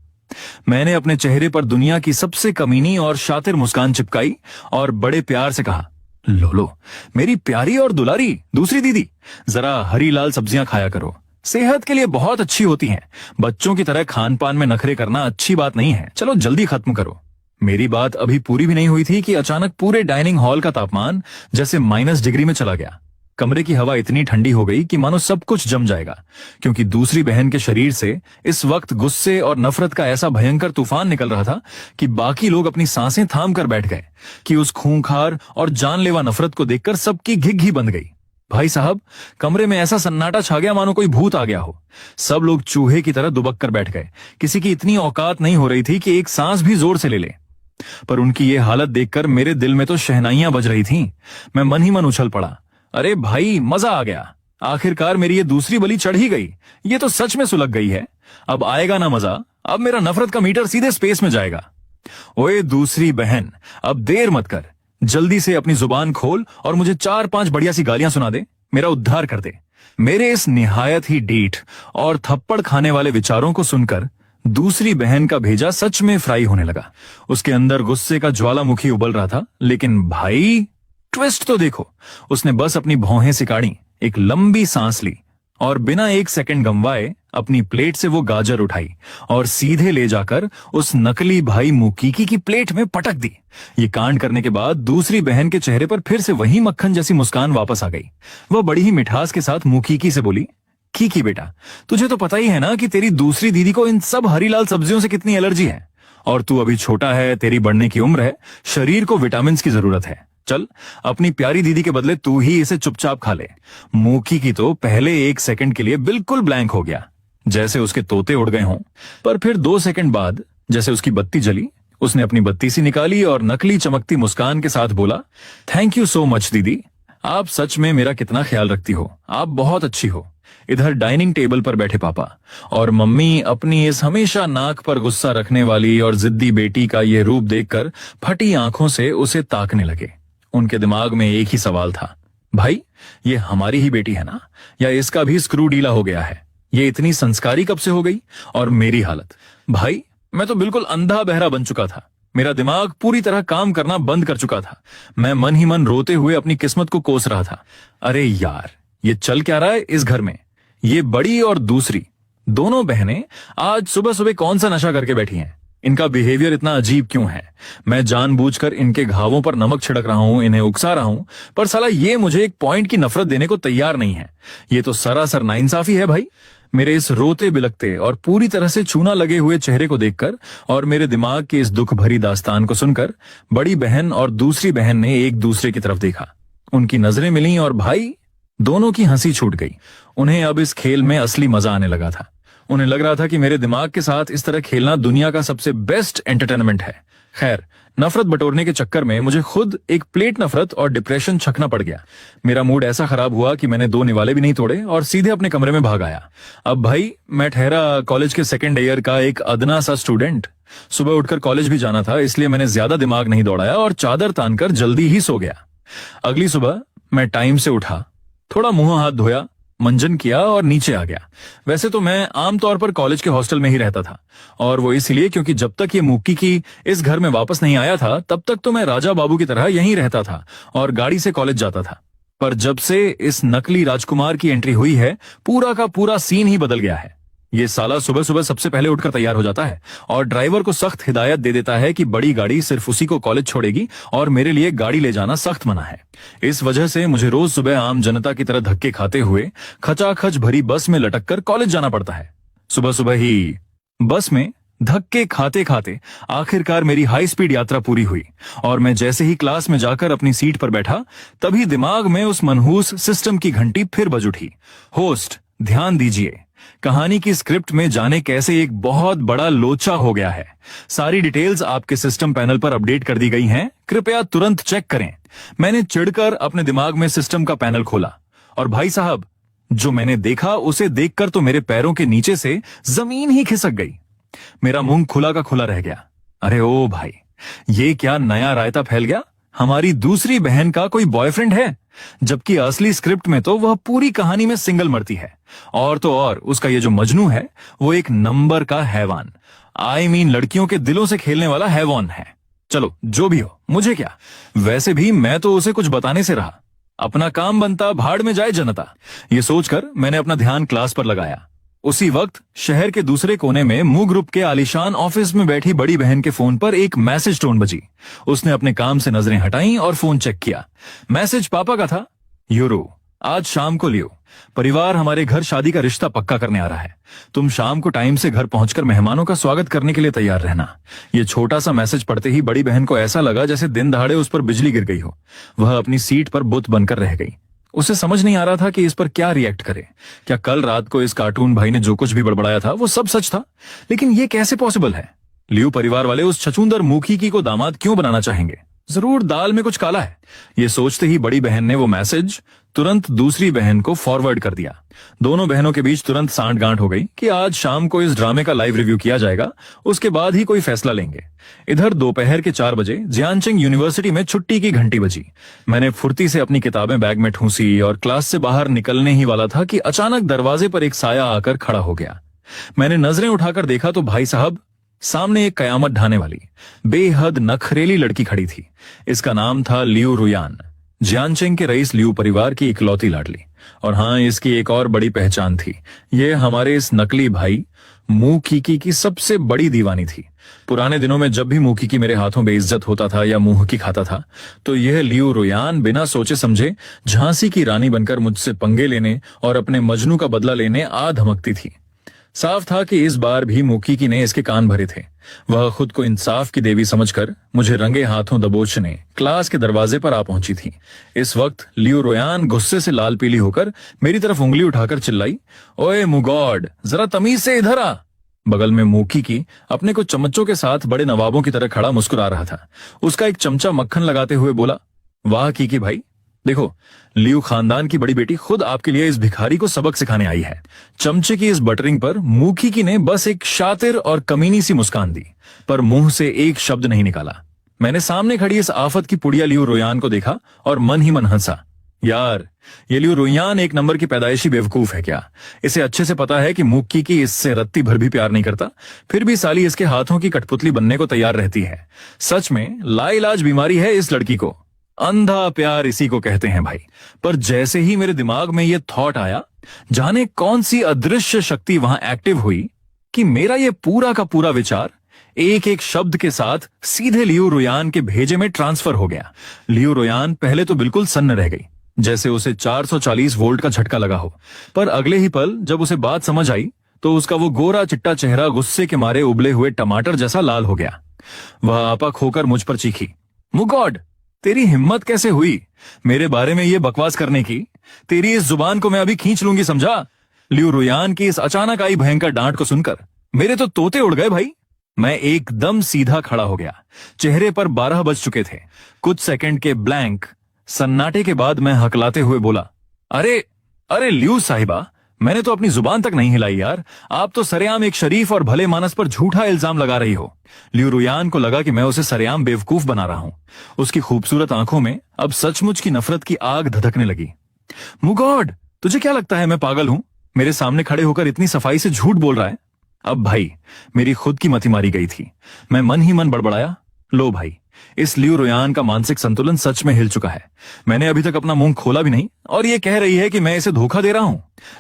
मैंने अपने चेहरे पर दुनिया की सबसे कमीनी और शातिर मुस्कान चिपकाई और बड़े प्यार से कहा, लो मेरी प्यारी और दुलारी दूसरी दीदी, जरा हरी लाल सब्जियां खाया करो, सेहत के लिए बहुत अच्छी होती हैं। बच्चों की तरह खान पान में नखरे करना अच्छी बात नहीं है, चलो जल्दी खत्म करो। मेरी बात अभी पूरी भी नहीं हुई थी कि अचानक पूरे डाइनिंग हॉल का तापमान जैसे -डिग्री में चला गया। कमरे की हवा इतनी ठंडी हो गई कि मानो सब कुछ जम जाएगा, क्योंकि दूसरी बहन के शरीर से इस वक्त गुस्से और नफरत का ऐसा भयंकर तूफान निकल रहा था कि बाकी लोग अपनी सांसें थाम कर बैठ गए कि उस खूंखार और जानलेवा नफरत को देखकर सबकी घिघी बंध गई। भाई साहब, कमरे में ऐसा सन्नाटा छा गया मानो कोई भूत आ गया हो। सब लोग चूहे की तरह दुबक कर बैठ गए। किसी की इतनी औकात नहीं हो रही थी कि एक सांस भी जोर से ले ले। पर उनकी ये हालत देखकर मेरे दिल में तो शहनाइयां बज रही थीं। मैं मन ही मन उछल पड़ा। अरे भाई, मजा आ गया, आखिरकार मेरी ये दूसरी बलि चढ़ ही गई। ये तो सच में सुलग गई है। अब आएगा ना मजा, अब मेरा नफरत का मीटर सीधे स्पेस में जाएगा। ओए दूसरी बहन, अब देर मत कर, जल्दी से अपनी जुबान खोल और मुझे 4-5 बढ़िया सी गालियां सुना दे, मेरा उद्धार कर दे। मेरे इस निहायत ही डीठ और थप्पड़ खाने वाले विचारों को सुनकर दूसरी बहन का भेजा सच में फ्राई होने लगा। उसके अंदर गुस्से का ज्वालामुखी उबल रहा था, लेकिन भाई ट्विस्ट तो देखो। उसने बस अपनी भौहें सिकाड़ी, एक लंबी सांस ली और बिना एक सेकंड गंवाए अपनी प्लेट से वो गाजर उठाई और सीधे ले जाकर उस नकली भाई मुकीकी की प्लेट में पटक दी। ये कांड करने के बाद दूसरी बहन के चेहरे पर फिर से वही मक्खन जैसी मुस्कान वापस आ गई। वह बड़ी ही मिठास के साथ मुकीकी से बोली, कीकी बेटा, तुझे तो पता ही है ना कि तेरी दूसरी दीदी को इन सब हरी लाल सब्जियों से कितनी एलर्जी है, और तू अभी छोटा है, तेरी बढ़ने की उम्र है, शरीर को विटामिन की जरूरत है। चल, अपनी प्यारी दीदी के बदले तू ही इसे चुपचाप खा ले। मूकी की तो पहले 1 सेकंड के लिए बिल्कुल ब्लैंक हो गया, जैसे उसके तोते उड़ गए हों। पर फिर 2 सेकंड बाद जैसे उसकी बत्ती जली, उसने अपनी बत्ती सी निकाली और नकली चमकती मुस्कान के साथ बोला, थैंक यू सो मच दीदी, आप सच में मेरा कितना ख्याल रखती हो, आप बहुत अच्छी हो। इधर डाइनिंग टेबल पर बैठे पापा और मम्मी अपनी इस हमेशा नाक पर गुस्सा रखने वाली और जिद्दी बेटी का ये रूप देखकर फटी आंखों से उसे ताकने लगे। उनके दिमाग में एक ही सवाल था, भाई ये हमारी ही बेटी है ना, या इसका भी स्क्रू ढीला हो गया है? ये इतनी संस्कारी कब से हो गई? और मेरी हालत, भाई मैं तो बिल्कुल अंधा बहरा बन चुका था। मेरा दिमाग पूरी तरह काम करना बंद कर चुका था। मैं मन ही मन रोते हुए अपनी किस्मत को कोस रहा था। अरे यार, ये चल क्या रहा है इस घर में? ये बड़ी और दूसरी दोनों बहनें आज सुबह सुबह कौन सा नशा करके बैठी हैं? इनका बिहेवियर इतना अजीब क्यों है? मैं जानबूझकर इनके घावों पर नमक छिड़क रहा हूं, इन्हें उकसा रहा हूं, पर साला ये मुझे एक पॉइंट की नफरत देने को तैयार नहीं है। ये तो सरासर नाइंसाफी है भाई। मेरे इस रोते बिलकते और पूरी तरह से चूना लगे हुए चेहरे को देखकर और मेरे दिमाग की इस दुख भरी दास्तान को सुनकर बड़ी बहन और दूसरी बहन ने एक दूसरे की तरफ देखा। उनकी नजरें मिलीं और भाई दोनों की हंसी छूट गई। उन्हें अब इस खेल में असली मजा आने लगा था। उन्हें लग रहा था कि मेरे दिमाग के साथ इस तरह खेलना दुनिया का सबसे बेस्ट एंटरटेनमेंट है। खैर, नफरत बटोरने के चक्कर में मुझे खुद एक प्लेट नफरत और डिप्रेशन छकना पड़ गया। मेरा मूड ऐसा खराब हुआ कि मैंने 2 निवाले भी नहीं तोड़े और सीधे अपने कमरे में भाग आया। अब भाई मैं ठहरा कॉलेज के 2nd ईयर का एक अदना सा स्टूडेंट। सुबह उठकर कॉलेज भी जाना था, इसलिए मैंने ज्यादा दिमाग नहीं दौड़ाया और चादर तानकर जल्दी ही सो गया। अगली सुबह मैं टाइम से उठा, थोड़ा मुंह हाथ धोया, मंजन किया और नीचे आ गया। वैसे तो मैं आमतौर पर कॉलेज के हॉस्टल में ही रहता था, और वो इसलिए क्योंकि जब तक ये मुक्की की इस घर में वापस नहीं आया था तब तक तो मैं राजा बाबू की तरह यहीं रहता था और गाड़ी से कॉलेज जाता था। पर जब से इस नकली राजकुमार की एंट्री हुई है, पूरा का पूरा सीन ही बदल गया है। ये साला सुबह सुबह सबसे पहले उठकर तैयार हो जाता है और ड्राइवर को सख्त हिदायत दे देता है कि बड़ी गाड़ी सिर्फ उसी को कॉलेज छोड़ेगी और मेरे लिए गाड़ी ले जाना सख्त मना है। इस वजह से मुझे रोज सुबह आम जनता की तरह धक्के खाते हुए खचाखच भरी बस में लटक कर कॉलेज जाना पड़ता है। सुबह सुबह ही बस में धक्के खाते खाते आखिरकार मेरी हाई स्पीड यात्रा पूरी हुई और मैं जैसे ही क्लास में जाकर अपनी सीट पर बैठा तभी दिमाग में उस मनहूस सिस्टम की घंटी फिर बज उठी। होस्ट, ध्यान दीजिए, कहानी की स्क्रिप्ट में जाने कैसे एक बहुत बड़ा लोचा हो गया है। सारी डिटेल्स आपके सिस्टम पैनल पर अपडेट कर दी गई हैं, कृपया तुरंत चेक करें। मैंने चिढ़कर अपने दिमाग में सिस्टम का पैनल खोला और भाई साहब, जो मैंने देखा उसे देखकर तो मेरे पैरों के नीचे से जमीन ही खिसक गई। मेरा मुंह खुला का खुला रह गया। अरे ओ भाई, ये क्या नया रायता फैल गया? हमारी दूसरी बहन का कोई बॉयफ्रेंड है, जबकि असली स्क्रिप्ट में तो वह पूरी कहानी में सिंगल मरती है। और तो और उसका ये जो मजनू है वो एक नंबर का हैवान, लड़कियों के दिलों से खेलने वाला हैवान है। चलो जो भी हो, मुझे क्या, वैसे भी मैं तो उसे कुछ बताने से रहा, अपना काम बनता भाड़ में जाए जनता। ये सोचकर मैंने अपना ध्यान क्लास पर लगाया। उसी वक्त शहर के दूसरे कोने में मुंह ग्रुप के आलीशान ऑफिस में बैठी बड़ी बहन के फोन पर एक मैसेज टोन बजी। उसने अपने काम से नजरें हटाई और फोन चेक किया। मैसेज पापा का था। यूरो, आज शाम को लियो, परिवार हमारे घर शादी का रिश्ता पक्का करने आ रहा है। तुम शाम को टाइम से घर पहुंचकर मेहमानों का स्वागत करने के लिए तैयार रहना। ये छोटा सा मैसेज पढ़ते ही बड़ी बहन को ऐसा लगा जैसे दिन दहाड़े उस पर बिजली गिर गई हो। वह अपनी सीट पर बुत बनकर रह गई। उसे समझ नहीं आ रहा था कि इस पर क्या रिएक्ट करे। क्या कल रात को इस कार्टून भाई ने जो कुछ भी बड़बड़ाया था वो सब सच था? लेकिन ये कैसे पॉसिबल है? लियो परिवार वाले उस छछूंदर मुखी को दामाद क्यों बनाना चाहेंगे? जरूर दाल में कुछ काला है। ये सोचते ही बड़ी बहन ने वो मैसेज तुरंत दूसरी बहन को फॉरवर्ड कर दिया। दोनों बहनों के बीच तुरंत सांठ गांठ हो गई कि आज शाम को इस ड्रामे का लाइव रिव्यू किया जाएगा, उसके बाद ही कोई फैसला लेंगे। इधर दोपहर के 4 बजे जियानचिंग यूनिवर्सिटी में छुट्टी की घंटी बजी। मैंने फुर्ती से अपनी किताबें बैग में ठूंसी और क्लास से बाहर निकलने ही वाला था कि अचानक दरवाजे पर एक साया आकर खड़ा हो गया। मैंने नजरें उठाकर देखा तो भाई साहब, सामने एक कयामत ढाने वाली बेहद नखरेली लड़की खड़ी थी। इसका नाम था लियू रुयान, जियानचिंग के रईस लियू परिवार की इकलौती लाडली। और हाँ, इसकी एक और बड़ी पहचान थी, ये हमारे इस नकली भाई मुखी की सबसे बड़ी दीवानी थी। पुराने दिनों में जब भी मुखी मेरे हाथों बेइज्जत होता था या मुंह की खाता था तो यह लियू रुयान बिना सोचे समझे झांसी की रानी बनकर मुझसे पंगे लेने और अपने मजनू का बदला लेने आ धमकती थी। साफ था कि इस बार भी मुखी ने इसके कान भरे थे। वह खुद को इंसाफ की देवी समझकर मुझे रंगे हाथों दबोचने क्लास के दरवाजे पर आ पहुंची थी। इस वक्त लियू रोयान गुस्से से लाल पीली होकर मेरी तरफ उंगली उठाकर चिल्लाई, ओए मुगॉड, जरा तमीज से इधर आ। बगल में मुखी अपने को चम्मचों के साथ बड़े नवाबों की तरह खड़ा मुस्कुरा रहा था। उसका एक चमचा मक्खन लगाते हुए बोला, वाह कीकी भाई, देखो लियू खानदान की बड़ी बेटी खुद आपके लिए इस भिखारी को सबक सिखाने आई है। चमचे की इस बटरिंग पर मुखी ने बस एक शातिर और कमीनी सी मुस्कान दी, पर मुंह से एक शब्द नहीं निकाला। मैंने सामने खड़ी इस आफत की पुड़िया लियू रोयान को देखा और मन ही मन हंसा। यार, ये लियू रोयान एक नंबर की पैदाइशी बेवकूफ है क्या? इसे अच्छे से पता है कि मुखी इससे रत्ती भर भी प्यार नहीं करता, फिर भी साली इसके हाथों की कठपुतली बनने को तैयार रहती है। सच में लाइलाज बीमारी है इस लड़की को। अंधा प्यार इसी को कहते हैं भाई। पर जैसे ही मेरे दिमाग में यह थॉट आया, जाने कौन सी अदृश्य शक्ति वहां एक्टिव हुई कि मेरा यह पूरा का पूरा विचार एक एक शब्द के साथ सीधे लियू रोयान के भेजे में ट्रांसफर हो गया। लियू रोयान पहले तो बिल्कुल सन्न रह गई, जैसे उसे 440 वोल्ट का झटका लगा हो। पर अगले ही पल जब उसे बात समझ आई तो उसका वो गोरा चिट्टा चेहरा गुस्से के मारे उबले हुए टमाटर जैसा लाल हो गया। वह आपा खोकर मुझ पर चीखी, मुगॉड, तेरी हिम्मत कैसे हुई मेरे बारे में ये बकवास करने की? तेरी इस जुबान को मैं अभी खींच लूंगी, समझा? लियू रोयान की इस अचानक आई भयंकर डांट को सुनकर मेरे तो तोते उड़ गए भाई। मैं एकदम सीधा खड़ा हो गया। चेहरे पर 12 बज चुके थे। कुछ सेकंड के ब्लैंक सन्नाटे के बाद मैं हकलाते हुए बोला, अरे अरे लियू साहिबा, मैंने तो अपनी जुबान तक नहीं हिलाई यार। आप तो सरेआम एक शरीफ और भले मानस पर झूठा इल्जाम लगा रही हो। लियू रोयान को लगा कि मैं उसे सरेआम बेवकूफ बना रहा हूं। उसकी खूबसूरत आंखों में अब सचमुच की नफरत की आग धधकने लगी। मुगॉड, तुझे क्या लगता है मैं पागल हूं? मेरे सामने खड़े होकर इतनी सफाई से झूठ बोल रहा है? अब भाई मेरी खुद की मति मारी गई थी। मैं मन ही मन बड़बड़ाया, लो भाई, इस लियू रोयान का मानसिक संतुलन सच में हिल चुका है। मैंने अभी तक अपना मुंह खोला भी नहीं और ये कह रही है कि मैं इसे धोखा दे रहा हूं।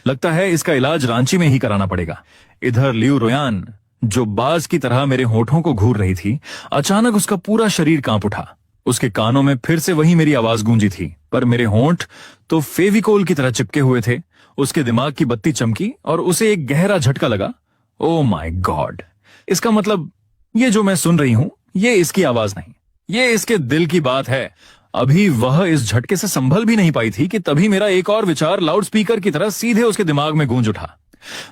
लगता है इसका इलाज रांची में ही कराना पड़ेगा। इधर लियू रोयान, जो बाज की तरह मेरे होठों को घूर रही थी, अचानक उसका पूरा शरीर कांप उठा। उसके कानों में फिर से वही मेरी आवाज गूंजी थी, पर मेरे होंठ तो फेविकोल की तरह चिपके हुए थे। उसके दिमाग की बत्ती चमकी और उसे एक गहरा झटका लगा। ओ माय गॉड, इसका मतलब ये जो मैं सुन रही हूं, ये इसकी आवाज नहीं, ये इसके दिल की बात है। अभी वह इस झटके से संभल भी नहीं पाई थी कि तभी मेरा एक और विचार लाउडस्पीकर की तरह सीधे उसके दिमाग में गूंज उठा।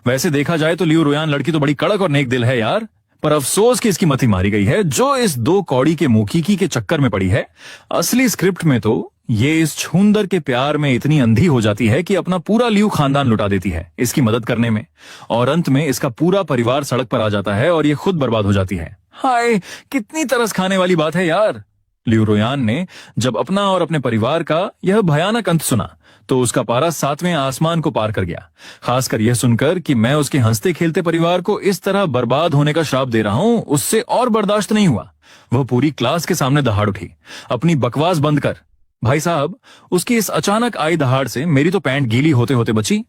वैसे देखा जाए तो लियू रोयान लड़की तो बड़ी कड़क और नेक दिल है यार, पर अफसोस कि इसकी मति मारी गई है, जो इस दो कौड़ी के मुकीकी के चक्कर में पड़ी है। असली स्क्रिप्ट में तो ये इस छूंदर के प्यार में इतनी अंधी हो जाती है कि अपना पूरा लियू खानदान लुटा देती है इसकी मदद करने में, और अंत में इसका पूरा परिवार सड़क पर आ जाता है और ये खुद बर्बाद हो जाती है। हाय, कितनी तरस खाने वाली बात है यार। लियू रोयान ने जब अपना और अपने परिवार का यह भयानक अंत सुना तो उसका पारा 7वें आसमान को पार कर गया। खासकर यह सुनकर कि मैं उसके हंसते खेलते परिवार को इस तरह बर्बाद होने का श्राप दे रहा हूं, उससे और बर्दाश्त नहीं हुआ। वह पूरी क्लास के सामने दहाड़ उठी, अपनी बकवास बंद कर। भाई साहब, उसकी इस अचानक आई दहाड़ से मेरी तो पैंट गीली होते होते बची।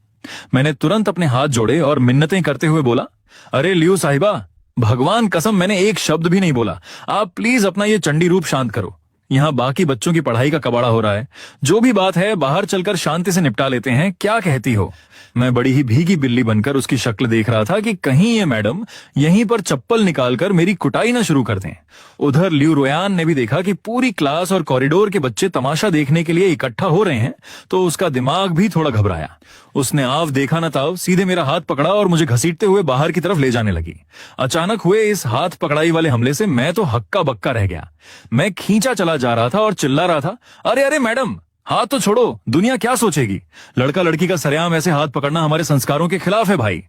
मैंने तुरंत अपने हाथ जोड़े और मिन्नतें करते हुए बोला, अरे लियू साहिबा, भगवान कसम मैंने एक शब्द भी नहीं बोला। आप प्लीज अपना ये चंडी रूप शांत करो। यहाँ बाकी बच्चों की पढ़ाई का कबाड़ा हो रहा है। जो भी बात है बाहर चलकर शांति से निपटा लेते हैं, क्या कहती हो? मैं बड़ी ही भीगी बिल्ली बनकर उसकी शक्ल देख रहा था कि कहीं ये मैडम यहीं पर चप्पल निकालकर मेरी कुटाई ना शुरू कर दें। उधर लियू रोयान ने भी देखा कि पूरी क्लास और कॉरिडोर के बच्चे तमाशा देखने के लिए इकट्ठा हो रहे हैं, तो उसका दिमाग भी थोड़ा घबराया। उसने आव देखा न ताव सीधे मेरा हाथ पकड़ा और मुझे घसीटते हुए बाहर की तरफ ले जाने लगी। अचानक हुए इस हाथ पकड़ाई वाले हमले से मैं तो हक्का बक्का रह गया। मैं खींचा चला जा रहा था और चिल्ला रहा था, अरे अरे मैडम, हाथ तो छोड़ो, दुनिया क्या सोचेगी? लड़का लड़की का सरेआम ऐसे हाथ पकड़ना हमारे संस्कारों के खिलाफ है भाई।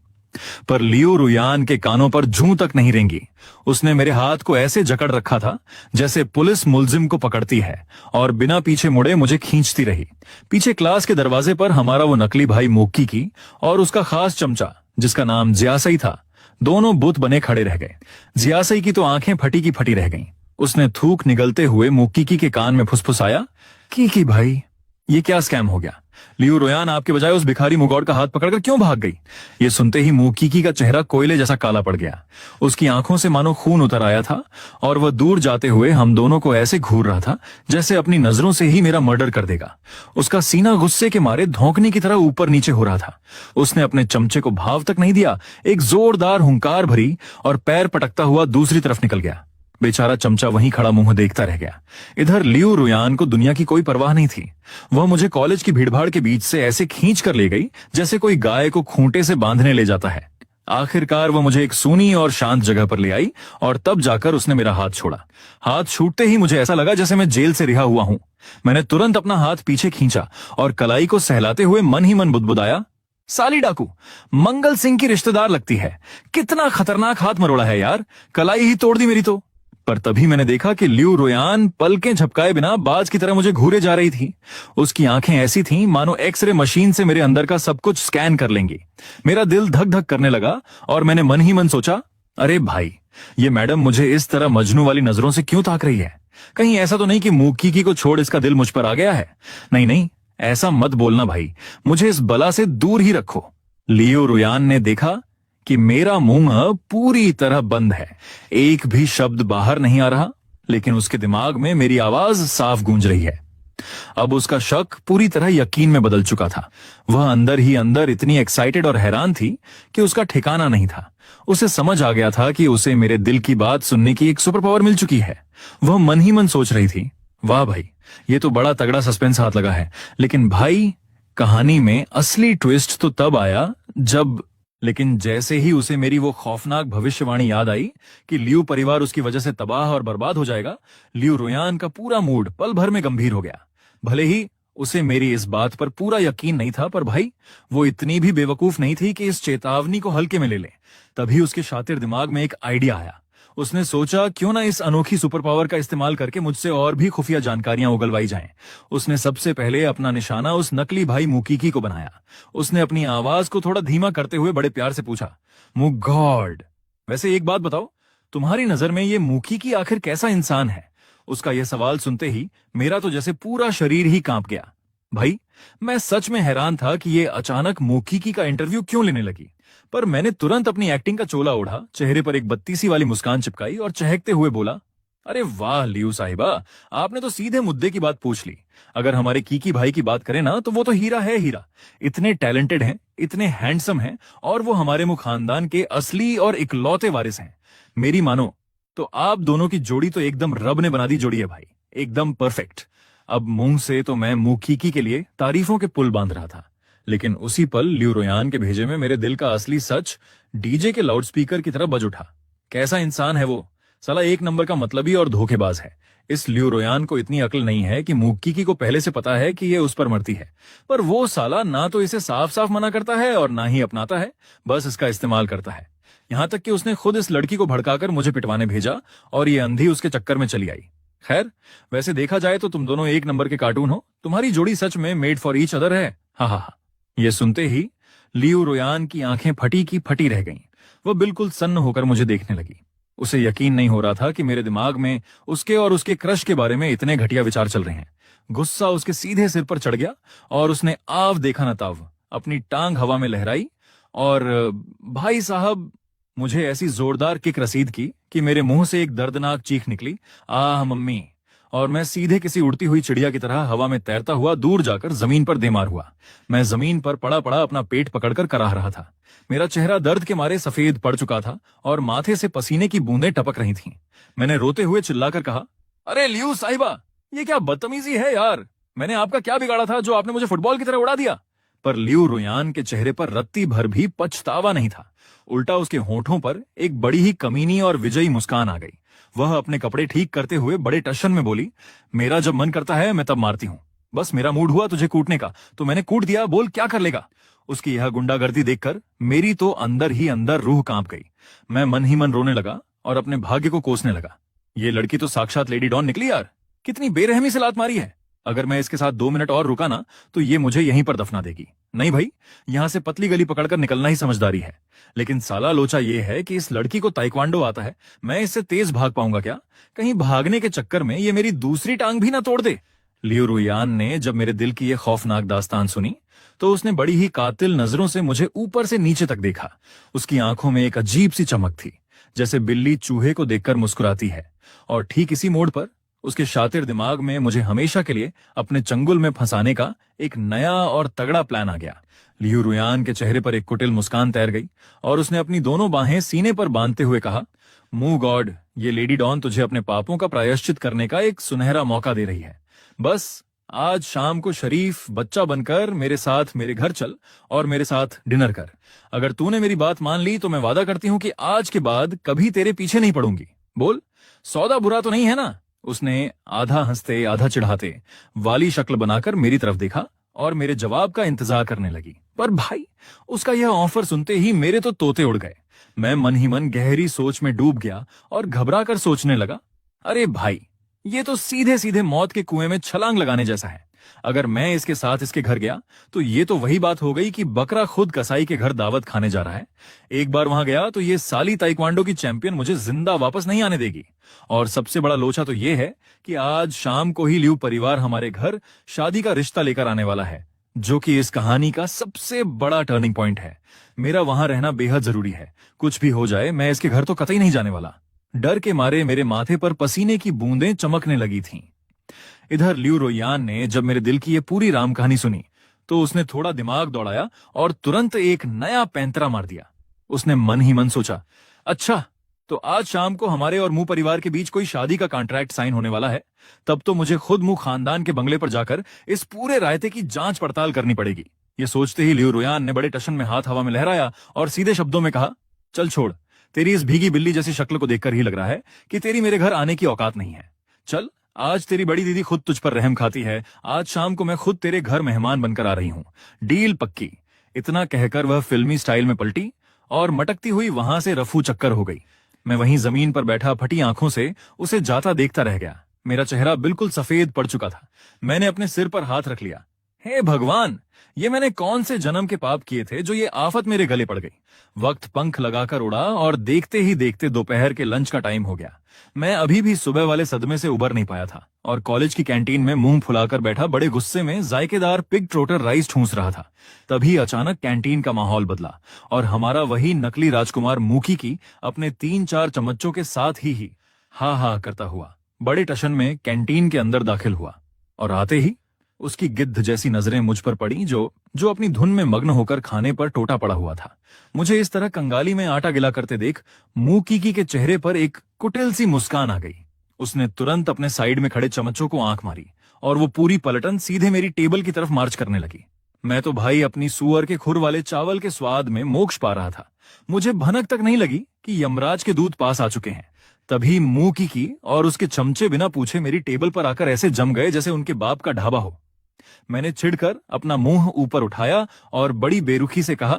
पर लियू रोयान के कानों पर जूं तक नहीं रेंगी। उसने मेरे हाथ को ऐसे जकड़ रखा था जैसे पुलिस मुलजिम को पकड़ती है, और बिना पीछे मुड़े मुझे खींचती रही। पीछे क्लास के दरवाजे पर हमारा वो नकली भाई मोक्की की और उसका खास चमचा जिसका नाम जियासई था, दोनों बुत बने खड़े रह गए। जियासई की तो आंखें फटी की फटी रह गईं। उसने थूक निगलते हुए मोक्की के कान में फुसफुसाया, की भाई, ये क्या स्कैम हो गया? लियू रोयान आपके बजाय उस भिखारी मुगौड़ का हाथ पकड़कर क्यों भाग गई? ये सुनते ही मोक्की का चेहरा कोयले जैसा काला पड़ गया। उसकी आंखों से मानो खून उतर आया था और वह दूर जाते हुए हम दोनों को ऐसे घूर रहा था जैसे अपनी नजरों से ही मेरा मर्डर कर देगा। उसका सीना गुस्से के मारे धौंकने की तरह ऊपर नीचे हो रहा था। उसने अपने चमचे को भाव तक नहीं दिया, एक जोरदार हुंकार भरी और पैर पटकता हुआ दूसरी तरफ निकल गया। बेचारा चमचा वहीं खड़ा मुंह देखता रह गया। इधर लियू रोयान को दुनिया की कोई परवाह नहीं थी। वह मुझे कॉलेज की भीड़भाड़ के बीच से ऐसे खींच कर ले गई जैसे कोई गाय को खूंटे से बांधने ले जाता है। आखिरकार वह मुझे एक सूनी और शांत जगह पर ले आई और तब जाकर उसने मेरा हाथ छोड़ा। हाथ छूटते ही मुझे ऐसा लगा जैसे मैं जेल से रिहा हुआ हूं। मैंने तुरंत अपना हाथ पीछे खींचा और कलाई को सहलाते हुए मन ही मन बुदबुदाया, साली डाकू, मंगल सिंह की रिश्तेदार लगती है। कितना खतरनाक हाथ मरोड़ा है यार, कलाई ही तोड़ दी मेरी तो। पर तभी मैंने देखा कि लियू रोयान पलकें झपकाए बिना बाज की तरह मुझे घूरे जा रही थी। उसकी आंखें ऐसी थीं मानो एक्सरे मशीन से मेरे अंदर का सब कुछ स्कैन कर लेंगी। मेरा दिल धक धक करने लगा और मैंने मन ही मन सोचा, अरे भाई, ये मैडम मुझे इस तरह मजनू वाली नजरों से क्यों ताक रही है? कहीं ऐसा तो नहीं कि मोक्की को छोड़ इसका दिल मुझ पर आ गया है? नहीं नहीं, ऐसा मत बोलना भाई, मुझे इस बला से दूर ही रखो। लियू रोयान ने देखा कि मेरा मुंह पूरी तरह बंद है, एक भी शब्द बाहर नहीं आ रहा, लेकिन उसके दिमाग में मेरी आवाज साफ गूंज रही है। अब उसका शक पूरी तरह यकीन में बदल चुका था। वह अंदर ही अंदर इतनी एक्साइटेड और हैरान थी कि उसका ठिकाना नहीं था। उसे समझ आ गया था कि उसे मेरे दिल की बात सुनने की एक सुपर पावर मिल चुकी है। वह मन ही मन सोच रही थी, वाह भाई, ये तो बड़ा तगड़ा सस्पेंस हाथ लगा है। लेकिन भाई, कहानी में असली ट्विस्ट तो तब आया जब लेकिन जैसे ही उसे मेरी वो खौफनाक भविष्यवाणी याद आई कि लियू परिवार उसकी वजह से तबाह और बर्बाद हो जाएगा, लियू रोयान का पूरा मूड पल भर में गंभीर हो गया। भले ही उसे मेरी इस बात पर पूरा यकीन नहीं था, पर भाई, वो इतनी भी बेवकूफ नहीं थी कि इस चेतावनी को हल्के में ले ले। तभी उसके शातिर दिमाग में एक आइडिया आया। उसने सोचा, क्यों ना इस अनोखी सुपर पावर का इस्तेमाल करके मुझसे और भी खुफिया जानकारियां उगलवाई जाएं। उसने सबसे पहले अपना निशाना उस नकली भाई मोक्की को बनाया। उसने अपनी आवाज को थोड़ा धीमा करते हुए बड़े प्यार से पूछा, मुगॉड, वैसे एक बात बताओ, तुम्हारी नजर में ये मोक्की आखिर कैसा इंसान है? उसका यह सवाल सुनते ही मेरा तो जैसे पूरा शरीर ही कांप गया। भाई, मैं सच में हैरान था कि ये अचानक मौखिकी का इंटरव्यू क्यों लेने लगी। पर मैंने तुरंत अपनी एक्टिंग का चोला ओढ़ा, चेहरे पर एक बत्तीसी वाली मुस्कान चिपकाई और चहकते हुए बोला, अरे वाह लियू साहिबा, आपने तो सीधे मुद्दे की बात पूछ ली। अगर हमारे कीकी भाई की बात करें ना, तो वो तो हीरा है हीरा। इतने टैलेंटेड हैं, इतने हैंडसम हैं, और वो हमारे मुख खानदान के असली और इकलौते वारिस हैं। मेरी मानो तो आप दोनों की जोड़ी तो एकदम रब ने बना दी जोड़ी है भाई, एकदम परफेक्ट। अब मुंह से तो मैं मुखीकी के लिए तारीफों के पुल बांध रहा था, लेकिन उसी पल लियू रोयान के भेजे में मेरे दिल का असली सच डीजे के लाउडस्पीकर की तरह बज उठा। कैसा इंसान है वो, साला एक नंबर का मतलबी और धोखेबाज है। इस लियू रोयान को इतनी अक्ल नहीं है कि मुखीकी को पहले से पता है कि ये उस पर मरती है, पर वो साला ना तो इसे साफ साफ मना करता है और ना ही अपनाता है, बस इसका इस्तेमाल करता है। यहां तक कि उसने खुद इस लड़की को भड़काकर मुझे पिटवाने भेजा और ये अंधी उसके चक्कर में चली आई। खैर, वैसे देखा जाए तो तुम दोनों एक नंबर के कार्टून हो, तुम्हारी जोड़ी सच में मेड फॉर ईच अदर है। हा हा हा। ये सुनते ही लियू रोयान की आंखें फटी की फटी रह गईं। वो बिल्कुल सन्न होकर मुझे देखने लगी। उसे यकीन नहीं हो रहा था कि मेरे दिमाग में उसके और उसके क्रश के बारे में इतने घटिया विचार चल रहे हैं। गुस्सा उसके सीधे सिर पर चढ़ गया और उसने आव देखा न ताव अपनी टांग हवा में लहराई और भाई साहब मुझे ऐसी जोरदार किक रसीद की कि मेरे मुंह से एक दर्दनाक चीख निकली, आह मम्मी, और मैं सीधे किसी उड़ती हुई चिड़िया की तरह हवा में तैरता हुआ दूर जाकर जमीन पर देमार हुआ। मैं जमीन पर पड़ा पड़ा अपना पेट पकड़कर कराह रहा था। मेरा चेहरा दर्द के मारे सफेद पड़ चुका था और माथे से पसीने की बूंदें टपक रही थीं। मैंने रोते हुए चिल्लाकर कहा, अरे लियू साहिबा, ये क्या बदतमीजी है यार, मैंने आपका क्या बिगाड़ा था जो आपने मुझे फुटबॉल की तरह उड़ा दिया। पर लियू रोयान के चेहरे पर रत्ती भर भी पछतावा नहीं था, उल्टा उसके होठों पर एक बड़ी ही कमीनी और विजयी मुस्कान आ गई। वह अपने कपड़े ठीक करते हुए बड़े टशन में बोली, मेरा जब मन करता है मैं तब मारती हूँ, बस मेरा मूड हुआ तुझे कूटने का तो मैंने कूट दिया, बोल क्या कर लेगा। उसकी यह गुंडागर्दी देखकर मेरी तो अंदर ही अंदर रूह कांप गई। मैं मन ही मन रोने लगा और अपने भाग्य को कोसने लगा। ये लड़की तो साक्षात लेडी डॉन निकली यार, कितनी बेरहमी से लात मारी है। अगर मैं इसके साथ 2 मिनट और रुका ना तो ये मुझे यहीं पर दफना देगी। नहीं भाई, यहां से पतली गली पकड़कर निकलना ही समझदारी है। लेकिन साला लोचा ये है कि इस लड़की को ताइक्वांडो आता है, मैं इससे तेज भाग पाऊंगा क्या? कहीं भागने के चक्कर में ये मेरी दूसरी टांग भी ना तोड़ दे। लियू रोयान ने जब मेरे दिल की यह खौफनाक दास्तान सुनी तो उसने बड़ी ही कातिल नजरों से मुझे ऊपर से नीचे तक देखा। उसकी आंखों में एक अजीब सी चमक थी, जैसे बिल्ली चूहे को देखकर मुस्कुराती है। और ठीक इसी मोड़ पर उसके शातिर दिमाग में मुझे हमेशा के लिए अपने चंगुल में फंसाने का एक नया और तगड़ा प्लान आ गया। लियू रोयान के चेहरे पर एक कुटिल मुस्कान तैर गई और उसने अपनी दोनों बाहें सीने पर बांधते हुए कहा, मुंह गॉड, ये लेडी डॉन तुझे अपने पापों का प्रायश्चित करने का एक सुनहरा मौका दे रही है। बस आज शाम को शरीफ बच्चा बनकर मेरे साथ मेरे घर चल और मेरे साथ डिनर कर। अगर तूने मेरी बात मान ली तो मैं वादा करती हूं कि आज के बाद कभी तेरे पीछे नहीं पड़ूंगी। बोल, सौदा बुरा तो नहीं है ना? उसने आधा हंसते आधा चिढ़ाते वाली शक्ल बनाकर मेरी तरफ देखा और मेरे जवाब का इंतजार करने लगी। पर भाई, उसका यह ऑफर सुनते ही मेरे तो तोते उड़ गए। मैं मन ही मन गहरी सोच में डूब गया और घबरा कर सोचने लगा, अरे भाई, ये तो सीधे सीधे मौत के कुएं में छलांग लगाने जैसा है। अगर मैं इसके साथ इसके घर गया तो ये तो वही बात हो गई कि बकरा खुद कसाई के घर दावत खाने जा रहा है। एक बार वहां गया तो ये साली ताइक्वांडो की चैंपियन मुझे जिंदा वापस नहीं आने देगी। और सबसे बड़ा लोचा तो ये है कि आज शाम को ही लियू परिवार हमारे घर शादी का रिश्ता लेकर आने वाला है, जो कि इस कहानी का सबसे बड़ा टर्निंग पॉइंट है। मेरा वहां रहना बेहद जरूरी है। कुछ भी हो जाए, मैं इसके घर तो कतई नहीं जाने वाला। डर के मारे मेरे माथे पर पसीने की बूंदें चमकने लगी थीं। इधर लियू रोयान ने जब मेरे दिल की ये पूरी राम कहानी सुनी तो उसने थोड़ा दिमाग दौड़ाया और तुरंत एक नया पैंतरा मार दिया। उसने मन ही मन सोचा, अच्छा तो आज शाम को हमारे और मुंह परिवार के बीच कोई शादी का कॉन्ट्रैक्ट साइन होने वाला है, तब तो मुझे खुद मुंह खानदान के बंगले पर जाकर इस पूरे रायते की जांच पड़ताल करनी पड़ेगी। ये सोचते ही लियू रोयान ने बड़े टशन में हाथ हवा में लहराया और सीधे शब्दों में कहा, चल छोड़, तेरी इस भीगी बिल्ली जैसी शक्ल को देखकर ही लग रहा है कि तेरी मेरे घर आने की औकात नहीं है। चल, आज तेरी बड़ी दीदी खुद तुझ पर रहम खाती है, आज शाम को मैं खुद तेरे घर मेहमान बनकर आ रही हूं, डील पक्की। इतना कहकर वह फिल्मी स्टाइल में पलटी और मटकती हुई वहां से रफू चक्कर हो गई। मैं वहीं जमीन पर बैठा फटी आंखों से उसे जाता देखता रह गया। मेरा चेहरा बिल्कुल सफेद पड़ चुका था। मैंने अपने सिर पर हाथ रख लिया। हे भगवान, ये मैंने कौन से जन्म के पाप किए थे जो ये आफत मेरे गले पड़ गई। वक्त पंख लगाकर उड़ा और देखते ही देखते दोपहर के लंच का टाइम हो गया। मैं अभी भी सुबह वाले सदमे से उबर नहीं पाया था और कॉलेज की कैंटीन में मुंह फुलाकर बैठा बड़े गुस्से में जायकेदार पिग ट्रोटर राइस ठूंस रहा था। तभी अचानक कैंटीन का माहौल बदला और हमारा वही नकली राजकुमार मूकी की अपने 3-4 चम्मचों के साथ ही हा हा करता हुआ बड़े टशन में कैंटीन के अंदर दाखिल हुआ। और आते ही उसकी गिद्ध जैसी नजरें मुझ पर पड़ी जो जो अपनी धुन में मग्न होकर खाने पर टोटा पड़ा हुआ था। मुझे इस तरह कंगाली में आटा गिला करते देख मूकी के चेहरे पर एक कुटिल सी मुस्कान आ गई। उसने तुरंत अपने साइड में खड़े चमचों को आंख मारी और वो पूरी पलटन सीधे मेरी टेबल की तरफ मार्च करने लगी। मैं तो भाई अपनी सुअर के खुर वाले चावल के स्वाद में मोक्ष पा रहा था। मुझे भनक तक नहीं लगी कि यमराज के दूत पास आ चुके हैं। तभी मूकी की और उसके चमचे बिना पूछे मेरी टेबल पर आकर ऐसे जम गए जैसे उनके बाप का ढाबा हो। मैंने चिढ़कर अपना मुंह ऊपर उठाया और बड़ी बेरुखी से कहा,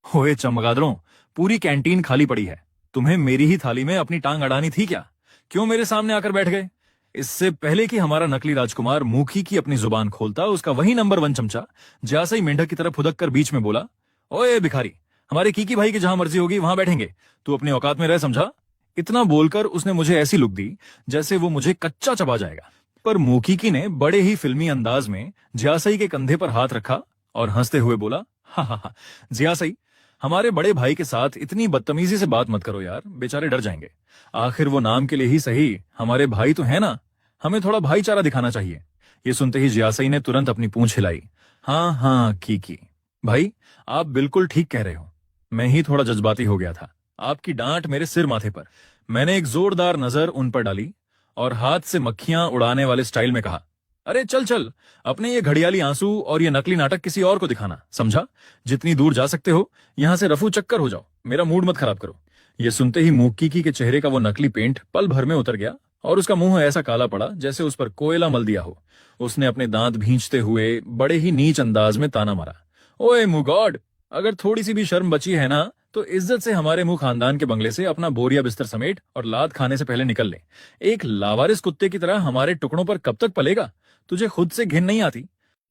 ओए चमगादड़ों, पूरी कैंटीन खाली पड़ी है। तुम्हें मेरी ही थाली में अपनी टांग अड़ानी थी क्या? क्यों मेरे सामने आकर बैठ गए? इससे पहले कि हमारा नकली राजकुमार मूकी की अपनी जुबान खोलता, उसका वही नंबर 1 चमचा जैसे ही मेंढक की तरफ फुदक कर बीच में बोला, ओए भिखारी, हमारे कीकी भाई की जहां मर्जी होगी वहां बैठेंगे, तू अपनी औकात में रह, समझा? इतना बोलकर उसने मुझे ऐसी लुक दी जैसे वो मुझे कच्चा चबा जाएगा। पर मूकी ने बड़े ही फिल्मी अंदाज में जियासई के कंधे पर हाथ रखा और हंसते हुए बोला, हा हा हा, जियासई, हमारे बड़े भाई के साथ इतनी बदतमीजी से बात मत करो यार, बेचारे डर जाएंगे। आखिर वो नाम के लिए ही सही हमारे भाई तो है ना, हमें थोड़ा भाईचारा दिखाना चाहिए। ये सुनते ही जियासई ने तुरंत अपनी पूंछ हिलाई। हाँ हाँ कीकी भाई, आप बिल्कुल ठीक कह रहे हो, मैं ही थोड़ा जज्बाती हो गया था। आपकी डांट मेरे सिर माथे पर। मैंने एक जोरदार नजर उन पर डाली और हाथ से मक्खियां उड़ाने वाले स्टाइल में कहा, अरे चल चल, अपने ये घड़ियाली आंसू और ये नकली नाटक किसी और को दिखाना, समझा? जितनी दूर जा सकते हो यहां से रफू चक्कर हो जाओ, मेरा मूड मत खराब करो। ये सुनते ही मूकी के चेहरे का वो नकली पेंट पल भर में उतर गया और उसका मुंह ऐसा काला पड़ा जैसे उस पर कोयला मल दिया हो। उसने अपने दांत भींचते हुए बड़े ही नीच अंदाज में ताना मारा, ओए मुगॉड, अगर थोड़ी सी भी शर्म बची है ना तो इज्जत से हमारे मुंह खानदान के बंगले से अपना बोरिया बिस्तर समेट और लात खाने से पहले निकल ले। एक लावारिस कुत्ते की तरह हमारे टुकड़ों पर कब तक पलेगा? तुझे खुद से घिन नहीं आती?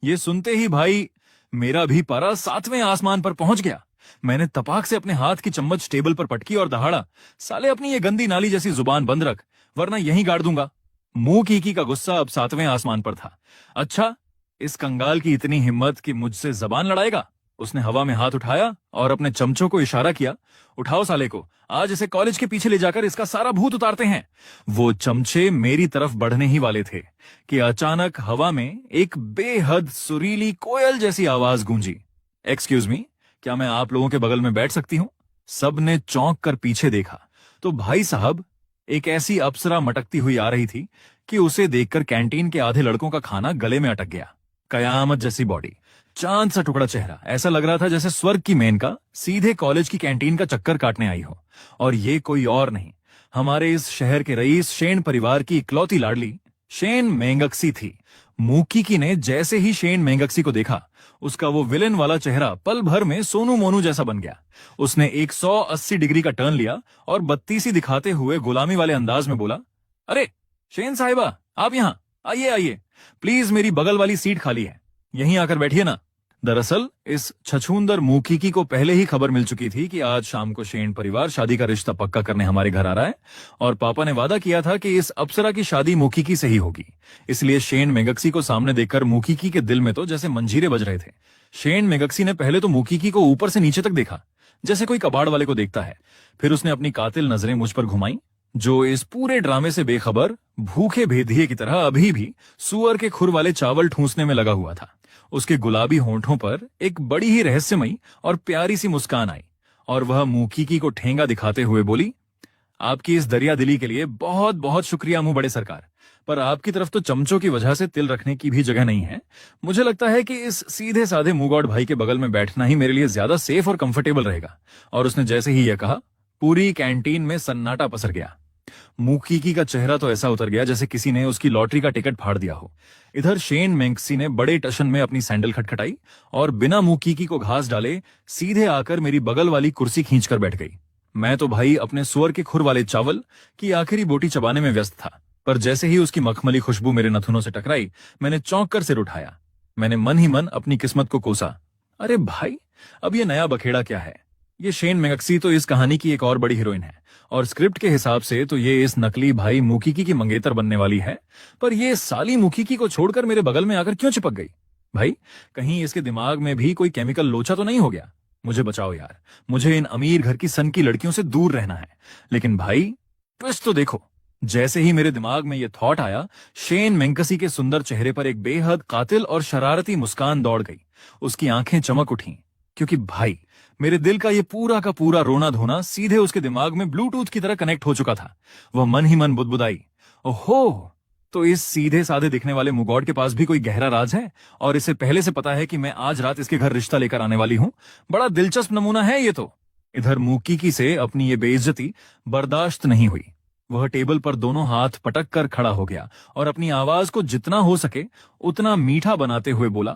ये सुनते ही भाई मेरा भी पारा 7वें आसमान पर पहुंच गया। मैंने तपाक से अपने हाथ की चम्मच टेबल पर पटकी और दहाड़ा, साले अपनी ये गंदी नाली जैसी जुबान बंद रख, वरना यहीं गाड़ दूंगा। मुंह कीकी का गुस्सा अब 7वें आसमान पर था। अच्छा, इस कंगाल की इतनी हिम्मत कि मुझसे जबान लड़ाएगा? उसने हवा में हाथ उठाया और अपने चमचों को इशारा किया, उठाओ साले को, आज इसे कॉलेज के पीछे ले जाकर इसका सारा भूत उतारते हैं। वो चमचे मेरी तरफ बढ़ने ही वाले थे कि अचानक हवा में एक बेहद सुरीली कोयल जैसी आवाज गूंजी, एक्सक्यूज मी, क्या मैं आप लोगों के बगल में बैठ सकती हूँ? सब ने चौंक कर पीछे देखा तो भाई साहब, एक ऐसी अप्सरा मटकती हुई आ रही थी कि उसे देखकर कैंटीन के आधे लड़कों का खाना गले में अटक गया। कयामत जैसी बॉडी, चांद सा टुकड़ा चेहरा, ऐसा लग रहा था जैसे स्वर्ग की मेनका सीधे कॉलेज की कैंटीन का चक्कर काटने आई हो। और ये कोई और नहीं, हमारे इस शहर के रईस शेन परिवार की इकलौती लाडली शेन मेंगक्सी थी। मूकी ने जैसे ही शेन मेंगक्सी को देखा, उसका वो विलेन वाला चेहरा पल भर में सोनू मोनू जैसा बन गया। उसने 180 डिग्री का टर्न लिया और बत्तीसी दिखाते हुए गुलामी वाले अंदाज में बोला, अरे शेन साहिबा, आप यहाँ आइए आइए, प्लीज मेरी बगल वाली सीट खाली है, यहीं आकर बैठिए ना। दरअसल इस छछूंदर मूकी को पहले ही खबर मिल चुकी थी कि आज शाम को शेन परिवार शादी का रिश्ता पक्का करने हमारे घर आ रहा है और पापा ने वादा किया था कि इस अप्सरा की शादी मूकी से ही होगी। इसलिए शेन मेंगक्सी को सामने देखकर मूकी के दिल में तो जैसे मंजीरे बज रहे थे। शेन मेंगक्सी ने पहले तो मूकी को ऊपर से नीचे तक देखा जैसे कोई कबाड़ वाले को देखता है, फिर उसने अपनी कातिल नजरें मुझ पर घुमाई जो इस पूरे ड्रामे से बेखबर भूखे भेदिए की तरह अभी भी सुअर के खुर वाले चावल ठूंसने में लगा हुआ था। उसके गुलाबी होंठों पर एक बड़ी ही रहस्यमयी और प्यारी सी मुस्कान आई और वह मूकी को ठेंगा दिखाते हुए बोली, आपकी इस दरिया दिली के लिए बहुत बहुत शुक्रिया मुंह बड़े सरकार, पर आपकी तरफ तो चमचों की वजह से तिल रखने की भी जगह नहीं है। मुझे लगता है कि इस सीधे साधे मुगौड़ भाई के बगल में बैठना ही मेरे लिए ज्यादा सेफ और कंफर्टेबल रहेगा। और उसने जैसे ही यह कहा, पूरी कैंटीन में सन्नाटा पसर गया। मूकी का चेहरा तो ऐसा उतर गया जैसे किसी ने उसकी लॉटरी का टिकट फाड़ दिया हो। इधर शेन मेंगक्सी ने बड़े टशन में अपनी सैंडल खटखटाई और बिना मूकी को घास डाले सीधे आकर मेरी बगल वाली कुर्सी खींचकर बैठ गई। मैं तो भाई अपने सुअर के खुर वाले चावल की आखिरी बोटी चबाने में व्यस्त था, पर जैसे ही उसकी मखमली खुशबू मेरे नथुनों से टकराई, मैंने चौंक कर सिर उठाया। मैंने मन ही मन अपनी किस्मत को कोसा। अरे भाई, अब ये नया बखेड़ा क्या है? ये शेन मैकसी तो इस कहानी की एक और बड़ी हीरोइन है, और स्क्रिप्ट के हिसाब से तो ये इस नकली भाई मुकीकी की मंगेतर बनने वाली है। पर ये साली मुकीकी को छोड़कर मेरे बगल में आकर क्यों चिपक गई? भाई, कहीं इसके दिमाग में भी कोई केमिकल लोचा तो नहीं हो गया? मुझे बचाओ यार, मुझे इन अमीर घर की सन की लड़कियों से दूर रहना है। लेकिन भाई, ट्विस्ट तो देखो। जैसे ही मेरे दिमाग में यह थॉट आया, शेन मैकसी के सुंदर चेहरे पर एक बेहद कातिल और शरारती मुस्कान दौड़ गई। उसकी आंखें चमक उठीं, क्योंकि भाई, मेरे दिल का ये पूरा का पूरा रोना धोना सीधे उसके दिमाग में ब्लूटूथ की तरह कनेक्ट हो चुका था। वह मन ही मन बुदबुदाई, ओहो, तो इस सीधे साधे दिखने वाले मुगौड़ के पास भी कोई गहरा राज है, और इसे पहले से पता है कि मैं आज रात इसके घर रिश्ता लेकर आने वाली हूं। बड़ा दिलचस्प नमूना है ये तो। इधर मुकीकी से अपनी ये बेइज्जती बर्दाश्त नहीं हुई। वह टेबल पर दोनों हाथ पटक कर खड़ा हो गया और अपनी आवाज को जितना हो सके उतना मीठा बनाते हुए बोला,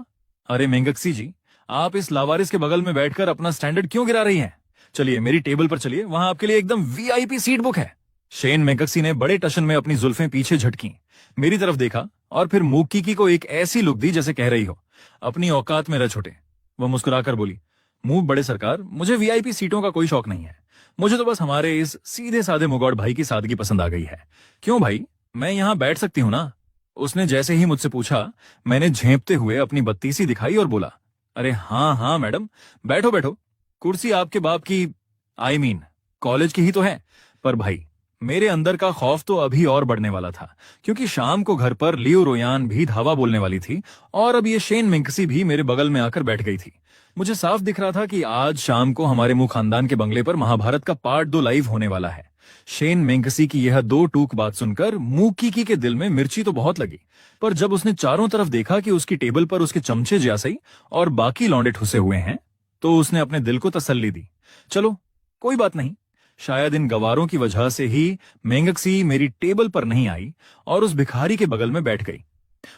अरे मेंगक्सी जी, आप इस लावारिस के बगल में बैठकर अपना स्टैंडर्ड क्यों गिरा रही हैं? चलिए मेरी टेबल पर चलिए, वहां आपके लिए एकदम वीआईपी सीट बुक है। शेन मैकसी ने बड़े टशन में अपनी जुल्फें पीछे झटकी, मेरी तरफ देखा और फिर मुकीकी को एक ऐसी लुक दी जैसे कह रही हो, अपनी औकात में रह छोटे। वह मुस्कुराकर बोली, मुंह बड़े सरकार, मुझे वीआईपी सीटों का कोई शौक नहीं है। मुझे तो बस हमारे इस सीधे साधे मुगौड़ भाई की सादगी पसंद आ गई है। क्यों भाई, मैं यहां बैठ सकती हूं ना? उसने जैसे ही मुझसे पूछा, मैंने झेंपते हुए अपनी बत्तीसी दिखाई और बोला, अरे हाँ हाँ मैडम, बैठो बैठो, कुर्सी आपके बाप की, आई मीन कॉलेज की ही तो है। पर भाई, मेरे अंदर का खौफ तो अभी और बढ़ने वाला था, क्योंकि शाम को घर पर लियो रोयान भी धावा बोलने वाली थी, और अब ये शेन मैकसी भी मेरे बगल में आकर बैठ गई थी। मुझे साफ दिख रहा था कि आज शाम को हमारे मुंह खानदान के बंगले पर महाभारत का पार्ट 2 लाइव होने वाला है। शेन मैकसी की यह दो टूक बात सुनकर मुकीकी के दिल में मिर्ची तो बहुत लगी, पर जब उसने चारों तरफ देखा कि उसकी टेबल पर उसके चमचे ज्यासई और बाकी लौंडे ठुसे हुए हैं, तो उसने अपने दिल को तसल्ली दी। चलो कोई बात नहीं, शायद इन गवारों की वजह से ही मेंगक्सी मेरी टेबल पर नहीं आई और उस भिखारी के बगल में बैठ गई।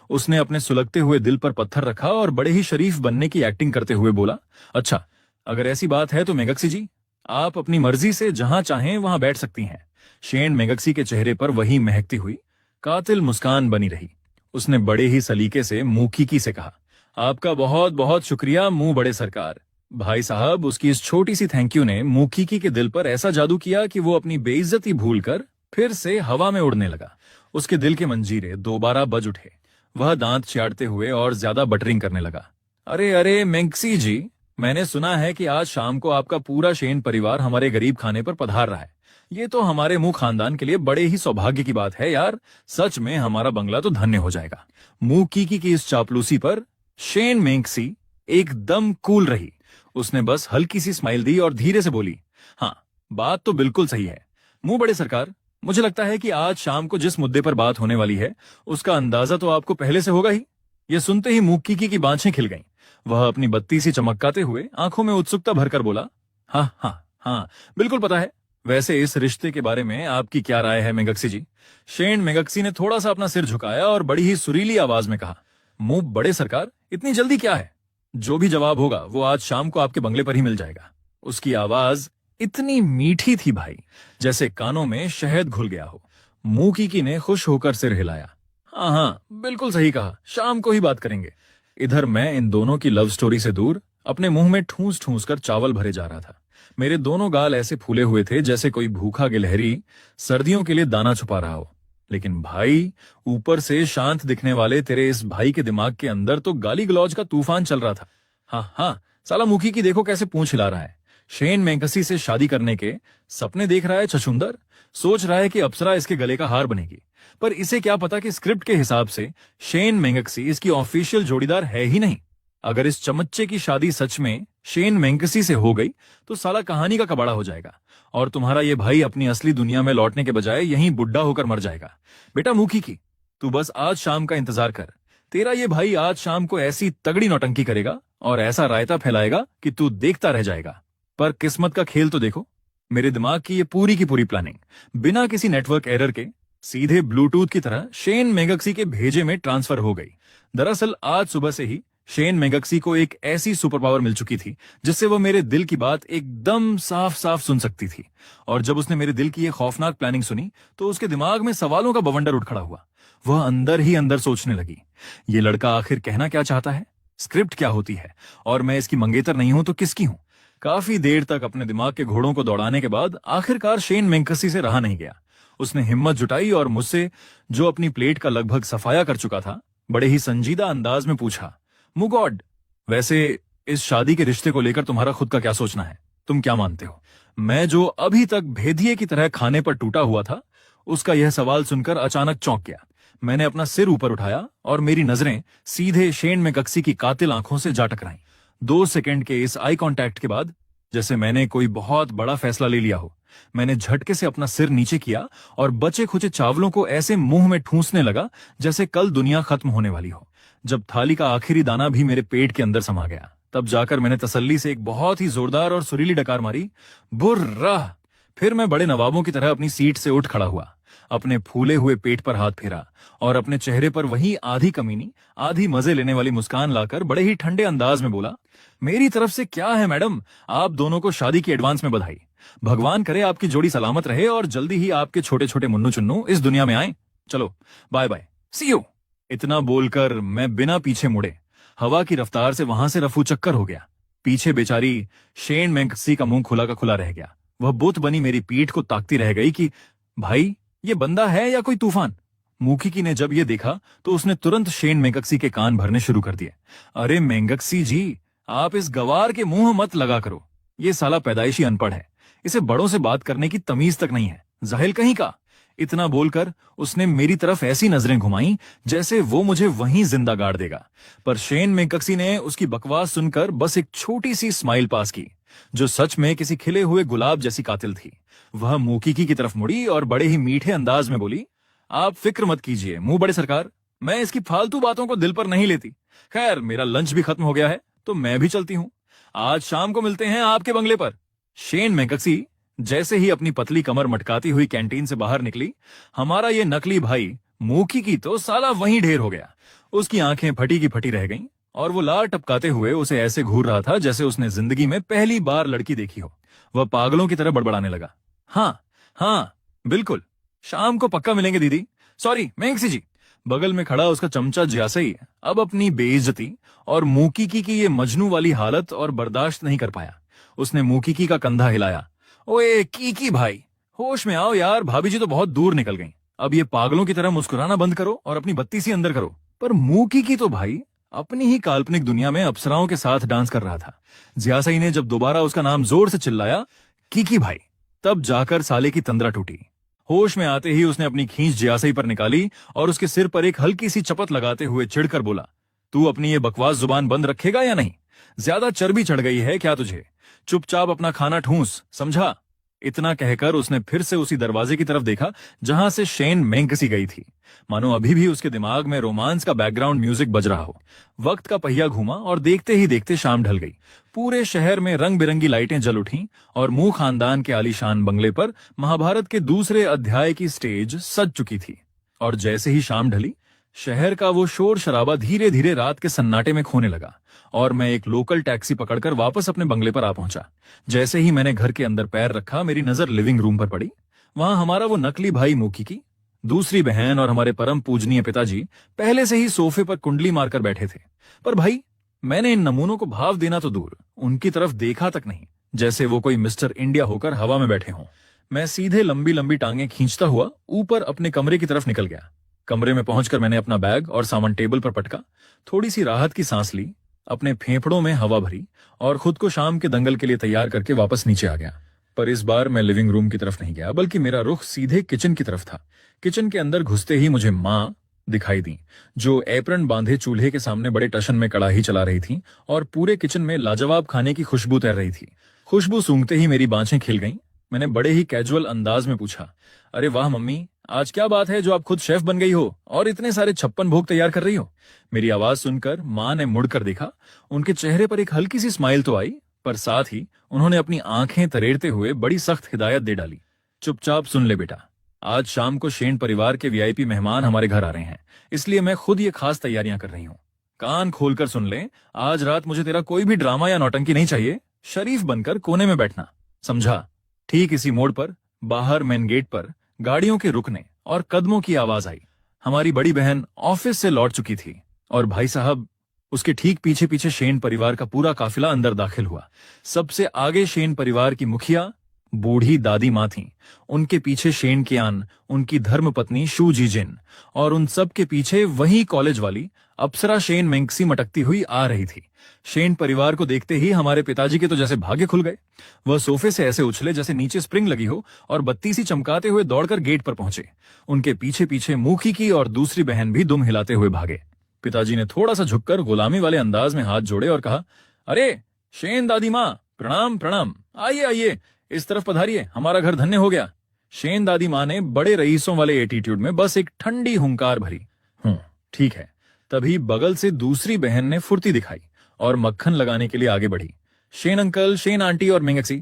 उसने अपने सुलगते हुए दिल पर पत्थर रखा और बड़े ही शरीफ बनने की एक्टिंग करते हुए बोला, अच्छा, अगर ऐसी बात है तो मेंगक्सी जी, आप अपनी मर्जी से जहां चाहें वहां बैठ सकती हैं। शेन मेंगक्सी के चेहरे पर वही महकती हुई कातिल मुस्कान बनी रही। उसने बड़े ही सलीके से मुकीकी से कहा, आपका बहुत बहुत शुक्रिया मुंह बड़े सरकार। भाई साहब, उसकी इस छोटी सी थैंक यू ने मुकीकी के दिल पर ऐसा जादू किया कि वो अपनी बेइज्जती भूलकर फिर से हवा में उड़ने लगा। उसके दिल के मंजीरे दोबारा बज उठे। वह दांत चाटते हुए और ज्यादा बटरिंग करने लगा। अरे अरे मेंगक्सी जी, मैंने सुना है कि आज शाम को आपका पूरा शेन परिवार हमारे गरीब खाने पर पधार रहा है। ये तो हमारे मुंह खानदान के लिए बड़े ही सौभाग्य की बात है यार। सच में हमारा बंगला तो धन्य हो जाएगा। मुकीकी की इस चापलूसी पर शेन मेंगक्सी एकदम कूल रही। उसने बस हल्की सी स्माइल दी और धीरे से बोली, हाँ, बात तो बिल्कुल सही है मुंह बड़े सरकार। मुझे लगता है कि आज शाम को जिस मुद्दे पर बात होने वाली है उसका अंदाजा तो आपको पहले से होगा ही। यह सुनते ही मुकीकी की बाँछें खिल गईं। वह अपनी बत्ती सी चमकाते हुए आंखों में उत्सुकता भरकर बोला, हाँ हाँ हाँ, बिल्कुल पता है। वैसे इस रिश्ते के बारे में आपकी क्या राय है मेंगक्सी जी? शेन मेंगक्सी ने थोड़ा सा अपना सिर झुकाया और बड़ी ही सुरीली आवाज में कहा, मुंह बड़े सरकार, इतनी जल्दी क्या है? जो भी जवाब होगा वो आज शाम को आपके बंगले पर ही मिल जाएगा। उसकी आवाज इतनी मीठी थी भाई, जैसे कानों में शहद घुल गया हो। मुकीकी ने खुश होकर सिर हिलाया, हाँ हाँ, बिल्कुल सही कहा, शाम को ही बात करेंगे। इधर मैं इन दोनों की लव स्टोरी से दूर अपने मुंह में ठूंस ठूंस कर चावल भरे जा रहा था। मेरे दोनों गाल ऐसे फूले हुए थे जैसे कोई भूखा गिलहरी सर्दियों के लिए दाना छुपा रहा हो। लेकिन भाई, ऊपर से शांत दिखने वाले तेरे इस भाई के दिमाग के अंदर तो गाली गलौज का तूफान चल रहा था। हाँ हाँ, साला मुकीकी देखो कैसे पूंछ हिला रहा है। शेन मेंगक्सी से शादी करने के सपने देख रहा है छछूंदर। सोच रहा है कि अप्सरा इसके गले का हार बनेगी। पर इसे क्या पता कि स्क्रिप्ट के हिसाब से शेन मेंगक्सी इसकी ऑफिशियल जोड़ीदार है ही नहीं। अगर इस चमच्चे की शादी सच में शेन मेंगक्सी से हो गई तो साला कहानी का कबाड़ा हो जाएगा और तुम्हारा ये भाई अपनी असली दुनिया में लौटने के बजाय यहीं बुढ़ा होकर मर जाएगा। बेटा मुकीकी, तू बस आज शाम का इंतजार कर। तेरा ये भाई आज शाम को ऐसी तगड़ी नौटंकी करेगा और ऐसा रायता फैलाएगा कि तू देखता रह जाएगा। पर किस्मत का खेल तो देखो, मेरे दिमाग की ये पूरी की पूरी प्लानिंग बिना किसी नेटवर्क एरर के सीधे ब्लूटूथ की तरह शेन मेंगक्सी के भेजे में ट्रांसफर हो गई। दरअसल आज सुबह से ही शेन मेंगक्सी को एक ऐसी सुपर पावर मिल चुकी थी जिससे वो मेरे दिल की बात एकदम साफ साफ सुन सकती थी। और जब उसने मेरे दिल की ये खौफनाक प्लानिंग सुनी तो उसके दिमाग में सवालों का बवंडर उठ खड़ा हुआ। वह अंदर ही अंदर सोचने लगी, ये लड़का आखिर कहना क्या चाहता है? स्क्रिप्ट क्या होती है, और मैं इसकी मंगेतर नहीं हूं तो किसकी हूं? काफी देर तक अपने दिमाग के घोड़ों को दौड़ाने के बाद आखिरकार शेन मेंकसी से रहा नहीं गया। उसने हिम्मत जुटाई और मुझसे, जो अपनी प्लेट का लगभग सफाया कर चुका था, बड़े ही संजीदा अंदाज में पूछा, मुगॉड, वैसे इस शादी के रिश्ते को लेकर तुम्हारा खुद का क्या सोचना है? तुम क्या मानते हो? मैं जो अभी तक भेदिए की तरह खाने पर टूटा हुआ था, उसका यह सवाल सुनकर अचानक चौंक गया। मैंने अपना सिर ऊपर उठाया और मेरी नजरें सीधे शेन मेकक्सी की कातिल आंखों से जा टकराईं। 2 सेकंड के इस आई कांटेक्ट के बाद, जैसे मैंने कोई बहुत बड़ा फैसला ले लिया हो, मैंने झटके से अपना सिर नीचे किया और बचे खुचे चावलों को ऐसे मुंह में ठूंसने लगा जैसे कल दुनिया खत्म होने वाली हो। जब थाली का आखिरी दाना भी मेरे पेट के अंदर समा गया, तब जाकर मैंने तसल्ली से एक बहुत ही जोरदार और सुरीली डकार मारी, बुर्रा। फिर मैं बड़े नवाबों की तरह अपनी सीट से उठ खड़ा हुआ, अपने फूले हुए पेट पर हाथ फेरा और अपने चेहरे पर वही आधी कमीनी आधी मजे लेने वाली मुस्कान लाकर बड़े ही ठंडे अंदाज में बोला, मेरी तरफ से क्या है मैडम, आप दोनों को शादी की एडवांस में बधाई। भगवान करे आपकी जोड़ी सलामत रहे और जल्दी ही आपके छोटे छोटे मुन्नू चुन्नू इस दुनिया में आए। चलो बाय बाय, सी यू। इतना बोलकर मैं बिना पीछे मुड़े हवा की रफ्तार से वहां से रफू चक्कर हो गया। पीछे बेचारी शेन मेंकसी का मुंह खुला का खुला रह गया। वह बुत बनी मेरी पीठ को ताकती रह गई कि भाई, ये बंदा है या कोई तूफान? मुखिकी ने जब ये देखा तो उसने तुरंत शेन मेंकसी के कान भरने शुरू कर दिए। अरे मेंकसी जी, आप इस गवार के मुंह मत लगा करो, ये साला पैदाइशी अनपढ़ है, इसे बड़ों से बात करने की तमीज तक नहीं है, जाहिल कहीं का। इतना बोलकर उसने मेरी तरफ ऐसी नजरें घुमाई जैसे वो मुझे वहीं जिंदा गाड़ देगा। पर शेन मेंकसी ने उसकी बकवास सुनकर बस एक छोटी सी स्माइल पास की, जो सच में किसी खिले हुए गुलाब जैसी कातिल थी। वह मुखिकी की तरफ मुड़ी और बड़े ही मीठे अंदाज में बोली, आप फिक्र मत कीजिए मुंह बड़े सरकार, मैं इसकी फालतू बातों को दिल पर नहीं लेती। खैर, मेरा लंच भी खत्म हो गया है तो मैं भी चलती हूँ। आज शाम को मिलते हैं आपके बंगले पर। शेन मेंकसी जैसे ही अपनी पतली कमर मटकाती हुई कैंटीन से बाहर निकली, हमारा ये नकली भाई मुखिकी तो साला वहीं ढेर हो गया। उसकी आंखें फटी की फटी रह गईं और वो लार टपकाते हुए उसे ऐसे घूर रहा था जैसे उसने जिंदगी में पहली बार लड़की देखी हो। वह पागलों की तरह बड़बड़ाने लगा, हाँ हाँ बिल्कुल, शाम को पक्का मिलेंगे दीदी। सॉरी मेंकसी जी। बगल में खड़ा उसका चमचा ज्यासई अब अपनी बेइज्जती और मुखिकी की ये मजनू वाली हालत और बर्दाश्त नहीं कर पाया। उसने मुखिकी का कंधा हिलाया, ओए कीकी भाई, होश में आओ यार, भाभी जी तो बहुत दूर निकल गईं। अब ये पागलों की तरह मुस्कुराना बंद करो और अपनी बत्ती सी अंदर करो। पर मुखिकी तो भाई अपनी ही काल्पनिक दुनिया में अप्सराओं के साथ डांस कर रहा था। ज्यासई ने जब दोबारा उसका नाम जोर से चिल्लाया, कीकी भाई, तब जाकर साले की तंद्रा टूटी। होश में आते ही उसने अपनी खींच ज्यासई पर निकाली और उसके सिर पर एक हल्की सी चपत लगाते हुए चिढ़कर बोला, तू अपनी ये बकवास जुबान बंद रखेगा या नहीं? ज्यादा चर्बी चढ़ गई है क्या तुझे? चुपचाप अपना खाना ठूंस, समझा? इतना कहकर उसने फिर से उसी दरवाजे की तरफ देखा जहां से शेन मेंकसी गई थी, मानो अभी भी उसके दिमाग में रोमांस का बैकग्राउंड म्यूजिक बज रहा हो। वक्त का पहिया घूमा और देखते ही देखते शाम ढल गई। पूरे शहर में रंग बिरंगी लाइटें जल उठीं और मुंह खानदान के आलीशान बंगले पर महाभारत के दूसरे अध्याय की स्टेज सज चुकी थी। और जैसे ही शाम ढली, शहर का वो शोर शराबा धीरे धीरे रात के सन्नाटे में खोने लगा और मैं एक लोकल टैक्सी पकड़कर वापस अपने बंगले पर आ पहुंचा। जैसे ही मैंने घर के अंदर पैर रखा, मेरी नजर लिविंग रूम पर पड़ी। वहां हमारा वो नकली भाई मुखिकी, दूसरी बहन और हमारे परम पूजनीय पिताजी पहले से ही सोफे पर कुंडली मारकर बैठे थे। पर भाई, मैंने इन नमूनों को भाव देना तो दूर, उनकी तरफ देखा तक नहीं, जैसे वो कोई मिस्टर इंडिया होकर हवा में बैठे हों। मैं सीधे लंबी लंबी टांगें खींचता हुआ ऊपर अपने कमरे की तरफ निकल गया। कमरे में पहुंचकर मैंने अपना बैग और सामान टेबल पर पटका, थोड़ी सी राहत की सांस ली, अपने फेफड़ों में हवा भरी और खुद को शाम के दंगल के लिए तैयार करके वापस नीचे आ गया। पर इस बार मैं लिविंग रूम की तरफ नहीं गया, बल्कि मेरा रुख सीधे किचन की तरफ था। किचन के अंदर घुसते ही मुझे माँ दिखाई दी, जो एप्रन बांधे चूल्हे के सामने बड़े टशन में कड़ाही चला रही थी और पूरे किचन में लाजवाब खाने की खुशबू तैर रही थी। खुशबू सूंघते ही मेरी बाँछें खिल गईं। मैंने बड़े ही कैजुअल अंदाज में पूछा, अरे वाह मम्मी, आज क्या बात है जो आप खुद शेफ बन गई हो और इतने सारे 56 भोग तैयार कर रही हो? मेरी आवाज सुनकर माँ ने मुड़कर देखा। उनके चेहरे पर एक हल्की सी स्माइल तो आई, पर साथ ही उन्होंने अपनी आंखें तरेड़ते हुए बड़ी सख्त हिदायत दे डाली, चुपचाप सुन ले बेटा, आज शाम को शेन परिवार के वीआईपी मेहमान हमारे घर आ रहे हैं, इसलिए मैं खुद ये खास तैयारियां कर रही हूँ। कान खोलकर सुन ले, आज रात मुझे तेरा कोई भी ड्रामा या नौटंकी नहीं चाहिए। शरीफ बनकर कोने में बैठना, समझा? ठीक इसी मोड़ पर बाहर मेन गेट पर गाड़ियों के रुकने और कदमों की आवाज आई। हमारी बड़ी बहन ऑफिस से लौट चुकी थी और भाई साहब उसके ठीक पीछे पीछे शेन परिवार का पूरा काफिला अंदर दाखिल हुआ। सबसे आगे शेन परिवार की मुखिया बूढ़ी दादी माँ थी, उनके पीछे शेन कियान, उनकी धर्मपत्नी शू जीजिन, और उन सब के पीछे वही कॉलेज वाली अप्सरा शेन मेंक्सी मटकती हुई आ रही थी। शेन परिवार को देखते ही हमारे पिताजी के तो जैसे भागे खुल गए। वह सोफे से ऐसे उछले जैसे नीचे स्प्रिंग लगी हो और बत्ती सी चमकाते हुए दौड़कर गेट पर पहुंचे। उनके पीछे पीछे मूखी की और दूसरी बहन भी दुम हिलाते हुए भागे। पिताजी ने थोड़ा सा झुककर गुलामी वाले अंदाज में हाथ जोड़े और कहा, अरे शेन दादी माँ, प्रणाम प्रणाम, आइए आइए, इस तरफ पधारिए, हमारा घर धन्य हो गया। शेन दादी माँ ने बड़े रईसों वाले एटीट्यूड में बस एक ठंडी हुंकार भरी, ठीक है। तभी बगल से दूसरी बहन ने फुर्ती दिखाई और मक्खन लगाने के लिए आगे बढ़ी। शेन अंकल, शेन आंटी और मेंगक्सी,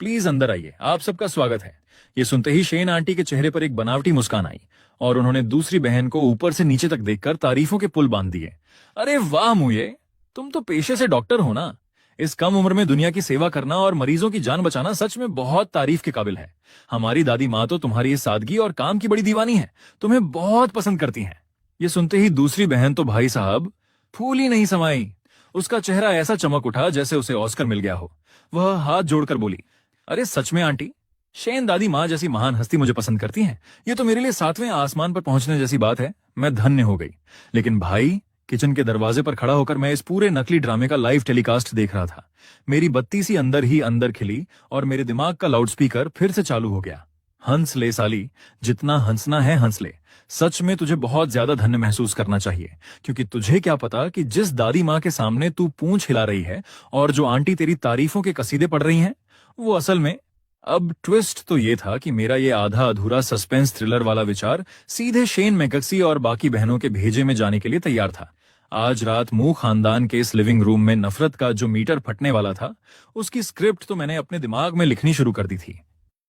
प्लीज अंदर आइए, आप सबका स्वागत है। ये सुनते ही शेन आंटी के चेहरे पर एक बनावटी मुस्कान आई और उन्होंने दूसरी बहन को ऊपर से नीचे तक देखकर तारीफों के पुल बांध दिए। अरे वाह मुये, तुम तो पेशे से डॉक्टर हो ना। इस कम उम्र में दुनिया की सेवा करना और मरीजों की जान बचाना सच में बहुत तारीफ के काबिल है। हमारी दादी माँ तो तुम्हारी इस सादगी और काम की बड़ी दीवानी है, तुम्हें बहुत पसंद करती हैं। ये सुनते ही दूसरी बहन तो भाई साहब फूल ही नहीं समाई। उसका चेहरा ऐसा चमक उठा जैसे उसे ऑस्कर मिल गया हो। वह हाथ जोड़कर बोली, अरे सच में आंटी, शेन दादी माँ जैसी महान हस्ती मुझे पसंद करती हैं। ये तो मेरे लिए 7वें आसमान पर पहुंचने जैसी बात है। मैं धन्य हो गई। लेकिन भाई, किचन के दरवाजे पर खड़ा होकर मैं इस पूरे नकली ड्रामे का लाइव टेलीकास्ट देख रहा था। मेरी बत्ती सी अंदर ही अंदर खिली और मेरे दिमाग का लाउडस्पीकर फिर से चालू हो गया। हंस ले साली, जितना हंसना है हंस ले। सच में तुझे बहुत ज्यादा धन्य महसूस करना चाहिए, क्योंकि तुझे क्या पता कि जिस दादी माँ के सामने तू पूंछ हिला रही है और जो आंटी तेरी तारीफों के कसीदे पढ़ रही हैं, वो असल में। अब ट्विस्ट तो ये था कि मेरा ये आधा अधूरा सस्पेंस थ्रिलर वाला विचार सीधे शेन मैकक्सी और बाकी बहनों के भेजे में जाने के लिए तैयार था। आज रात मुंह खानदान के इस लिविंग रूम में नफरत का जो मीटर फटने वाला था, उसकी स्क्रिप्ट तो मैंने अपने दिमाग में लिखनी शुरू कर दी थी।